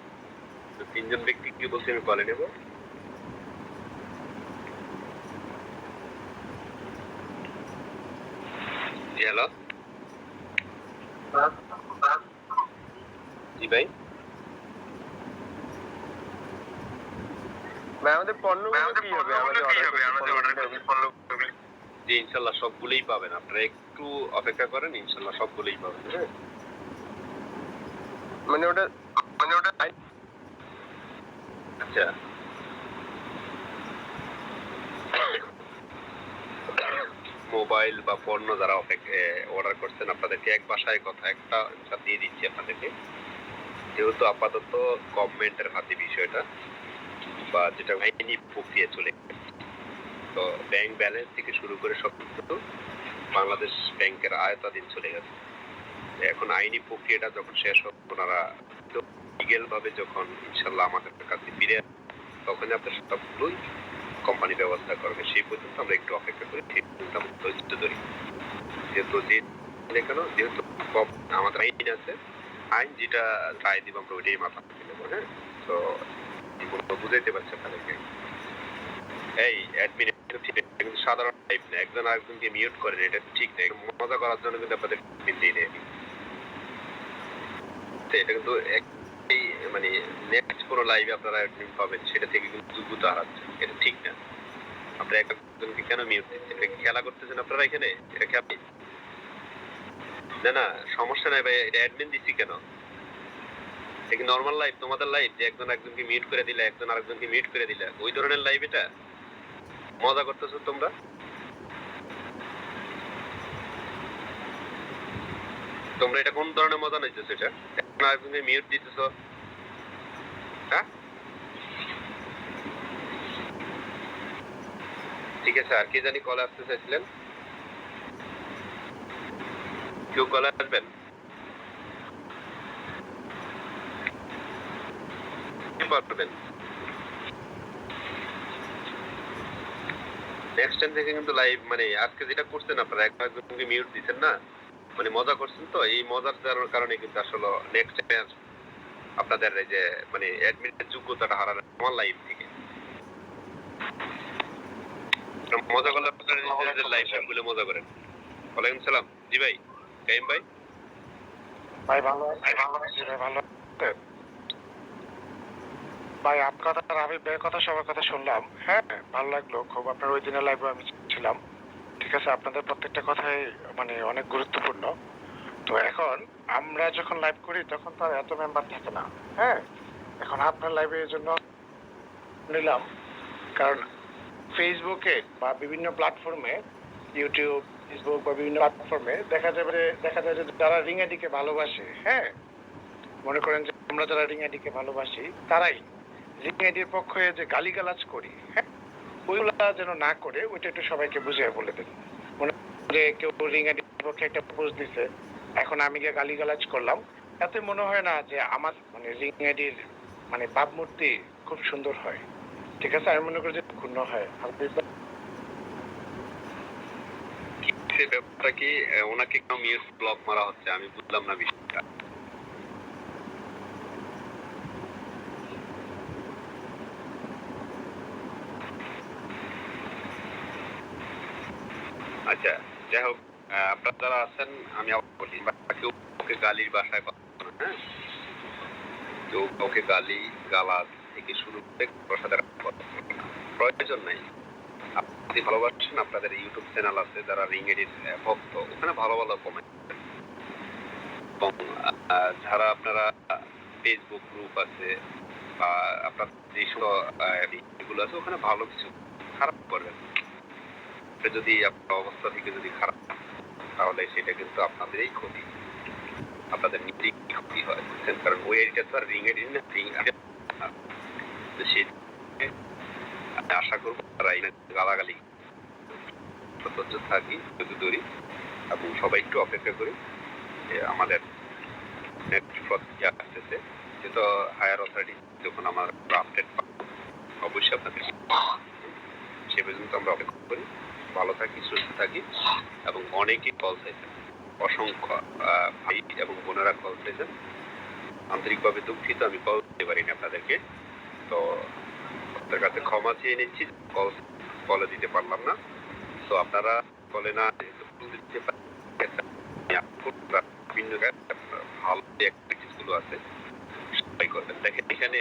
তো 3 জন ব্যক্তি কি বলছি আমি কলে নেব। জি হ্যালো। জি ভাই। আমাদের পণ্যগুলো কি হবে? আমাদের জি ইনশাল্লাহ সবগুলোই পাবেন, আপনারা একটু অপেক্ষা করেন, ইনশাল্লাহ সবগুলোই পাবেন। হ্যাঁ মানে ওটা আচ্ছা, মোবাইল বা পণ্য যারা অর্ডার করছেন আপনাদেরকে এক বাসায় কথা একটা দিয়ে দিচ্ছি আপনাদেরকে। যেহেতু আপাতত গভর্নমেন্টের হাতে বিষয়টা, বা যেটা আইনি প্রক্রিয়া চলে গেছে, তো ব্যাংক ব্যালেন্স থেকে শুরু করে সব কিছু বাংলাদেশ ব্যাংকের আয়তাধীন চলে গেছে। এখন আইনি প্রক্রিয়াটা যখন শেষ হবে, ওনারা লিগেল ভাবে যখন ইনশাল্লাহ আমাদের কাছে ফিরে আসবে, তখন আপনার সবগুলোই কোম্পানি ব্যবস্থা করবে। সেই পর্যন্ত আমরা একটু অপেক্ষা করি, সেই পর্যন্ত আমরা ধৈর্য ধরি। যেহেতু যেহেতু আমাদের আইন আছে, আইন যেটা রায় দিব আমরা ওইটাই মাথা নেবো। হ্যাঁ, তো বুঝাইতে পারছি আপনাদেরকে। এই অ্যাডমিন কিন্তু সাধারণ টাইপ না, একজন আরেকজনকে মিউট করেন, এটা ঠিক না। মজা করার জন্য কিন্তু আপনাদের দিয়ে দেয়, এটা কিন্তু মানে নেক্সট কোনো লাইভে আপনারা অ্যাডমিন পাবেন, সেটা থেকে কিন্তু যোগ্যতা হারাচ্ছে, এটা ঠিক না। আপনারা একজনকে কেন মিউট দিচ্ছেন? এটা খেলা করতেছেন আপনারা এখানে? এটা কি আপনি না সমস্যা নাই ভাই, এটা অ্যাডমিন দিচ্ছি কেন? এটা কি নর্মাল লাইভ, তোমাদের লাইভ যে একজন একজনকে মিউট করে দিলে, একজন আরেকজনকে মিউট করে দিলে, ওই ধরনের লাইভ এটা? মজা করতেছো তোমরা? তোমরা এটা কোন ধরনের মজা নিতেছো? এটা একজন আরেকজনকে মিউট দিতেছো? হ্যাঁ ঠিক আছে। আর কে জানি কলে আসতে চাইছিলেন? কেউ কলে আসবেন? পারবেন নেক্সট টাইম থেকে কিন্তু লাইভ, মানে আজকে যেটা করছেন আপনারা একজনকে মিউট দিচ্ছেন না, মানে মজা করছেন, তো এই মজার কারণে কিন্তু আসলে নেক্সট টাইম আপনাদের এই যে মানে অ্যাডমিনের যোগ্যতাটা হারানো আমার লাইভ থেকে। মজা করলে আপনারা নিজেদের লাইভ গুলো মজা করেন। ওয়ালাইকুম সালাম। জি ভাই, কাইম ভাই। ভাই ভালো ভাই, আপনার কথা হাবিব ভাইয়ের কথা সবার কথা শুনলাম। হ্যাঁ ভালো লাগলো খুব, আপনার ওই দিনের লাইভে আমি ছিলাম। ঠিক আছে, আপনাদের প্রত্যেকটা কথাই মানে অনেক গুরুত্বপূর্ণ। তো এখন আমরা যখন লাইভ করি তখন তো আর এত মেম্বার থাকে না। হ্যাঁ, এখন আপনার লাইভে এর জন্য নিলাম, কারণ ফেসবুকে বা বিভিন্ন প্ল্যাটফর্মে, ইউটিউব, ফেসবুক বা বিভিন্ন প্ল্যাটফর্মে দেখা যায় যে যারা রিঙাডিকে ভালোবাসে, হ্যাঁ মনে করেন যে আমরা যারা রিঙাডিকে ভালোবাসি তারাই রিঙাডির পক্ষে যে গালিগালাজ করি, হ্যাঁ ওইগুলা যেন না করে, ওইটা একটু সবাইকে বুঝিয়ে বলে দেন। মনে যে কেউ রিঙাডির পক্ষে একটা পোস্ট দিছে, এখন আমি গিয়ে গালিগালাজ করলাম, এতে মনে হয় না যে আমার মানে রিঙাডির মানে ভাবমূর্তি খুব সুন্দর হয়। ঠিক আছে, আমি মনে করি যে ক্ষুণ্ণ হয়। ব্যাপারটা কি ওনাকে কেন মিউট ব্লক মারা হচ্ছে আমি বুঝলাম না বিষয়টা। আচ্ছা, যাই হোক, আপনারা যারা আছেন আমি আবার বলি, কেউ কাউকে গালির বাসায় কথা বলবেন না, হ্যাঁ? কেউ কাউকে গালি গালাজ থেকে শুরু করে কারোর সাথে কথা বলবেন না। প্রয়োজন নাই। আপনি যদি ভালোবাসেন, আপনাদের ইউটিউব চ্যানেল আছে যারা রিংএডির ভক্ত, ওখানে ভালো ভালো কমেন্ট, এবং যারা আপনারা ফেসবুক গ্রুপ আছে বা আপনার যেসব গুলো আছে ওখানে ভালো কিছু, খারাপ করবেন। যদি আপনার অবস্থা থেকে যদি খারাপ, তাহলে সেটা কিন্তু আপনাদেরই ক্ষতি, আপনাদের নিজেরই ক্ষতি হয়, বুঝছেন? কারণ ওই এরিটা তো আর রিং এডি না, রিং তো সে আমি আশা করবো তারা এই গালাগালি ধৈর্য থাকি, যদি ধরি, এবং সবাই একটু অপেক্ষা করি যে আমাদের নেক্সট প্রক্রিয়া আসতেছে, যেহেতু হায়ার অথরিটি যখন আমার আপডেট পাবো অবশ্যই আপনাদের সে পর্যন্ত আমরা অপেক্ষা করি। ভালো থাকি, সুস্থ থাকি, এবং অনেকেই কল চাইছেন, অসংখ্য ভাই এবং বোনেরা কল চাইছেন। আন্তরিকভাবে দুঃখিত আমি কল দিতে পারিনি আপনাদেরকে, তো আপনাদের কাছে ক্ষমা চেয়ে নিচ্ছি, কলে দিতে পারলাম না। তো আপনারা কলে না দিতে পারেন, বিভিন্ন ভালো অ্যাক্টিভিটিস গুলো আছে সবাই করবেন। দেখেন এখানে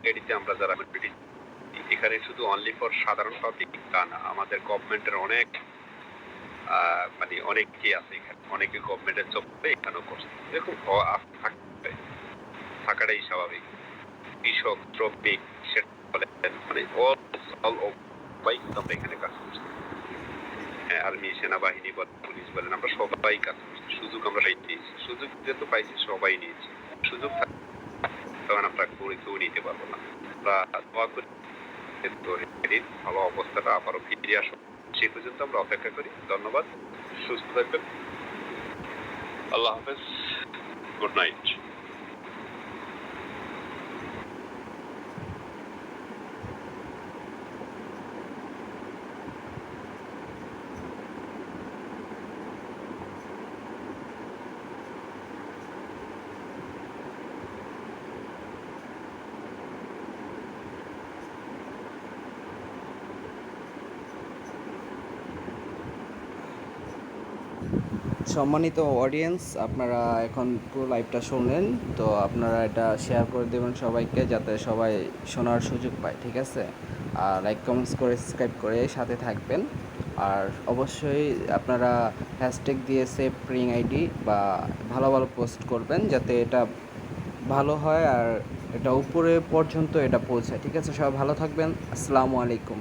এডিতে আমরা যারা এখানে শুধু অনলি ফর সাধারণ পাবলিক তা না, আমাদের গভর্নমেন্টের অনেক মানে অনেকে আছে এখানে, অনেকে গভর্নমেন্টের জব এখানেও করছে, এরকম থাকাটাই স্বাভাবিক। কৃষক, শ্রমিক, মানে সবাই কিন্তু আমরা এখানে কাজ করছি। হ্যাঁ, আর্মি, সেনাবাহিনী বা পুলিশ বলেন, আমরা সবাই কাজ করছি। সুযোগ আমরা নিয়েছি, সুযোগ যেহেতু পাইছি সবাই নিয়েছি। সুযোগ তখন আমরা কেউ নিতে পারবো না। আমরা দোয়া করি ভালো অবস্থাটা আবারও ফিরে আসুক, সে পর্যন্ত আমরা অপেক্ষা করি। ধন্যবাদ, সুস্থ থাকবেন, আল্লাহ হাফেজ, গুড নাইট। সম্মানিত অডিয়েন্স, আপনারা এখন পুরো লাইভটা শুনলেন, তো আপনারা এটা শেয়ার করে দেবেন সবাইকে, যাতে সবাই শোনার সুযোগ পায়, ঠিক আছে? আর লাইক, কমেন্টস করে সাবস্ক্রাইব করে সাথে থাকবেন। আর অবশ্যই আপনারা হ্যাশট্যাগ দিয়ে সেভ রিং আইডি বা ভালো ভালো পোস্ট করবেন, যাতে এটা ভালো হয় আর এটা উপরে পর্যন্ত এটা পৌঁছায়, ঠিক আছে? সবাই ভালো থাকবেন, আসসালামু আলাইকুম।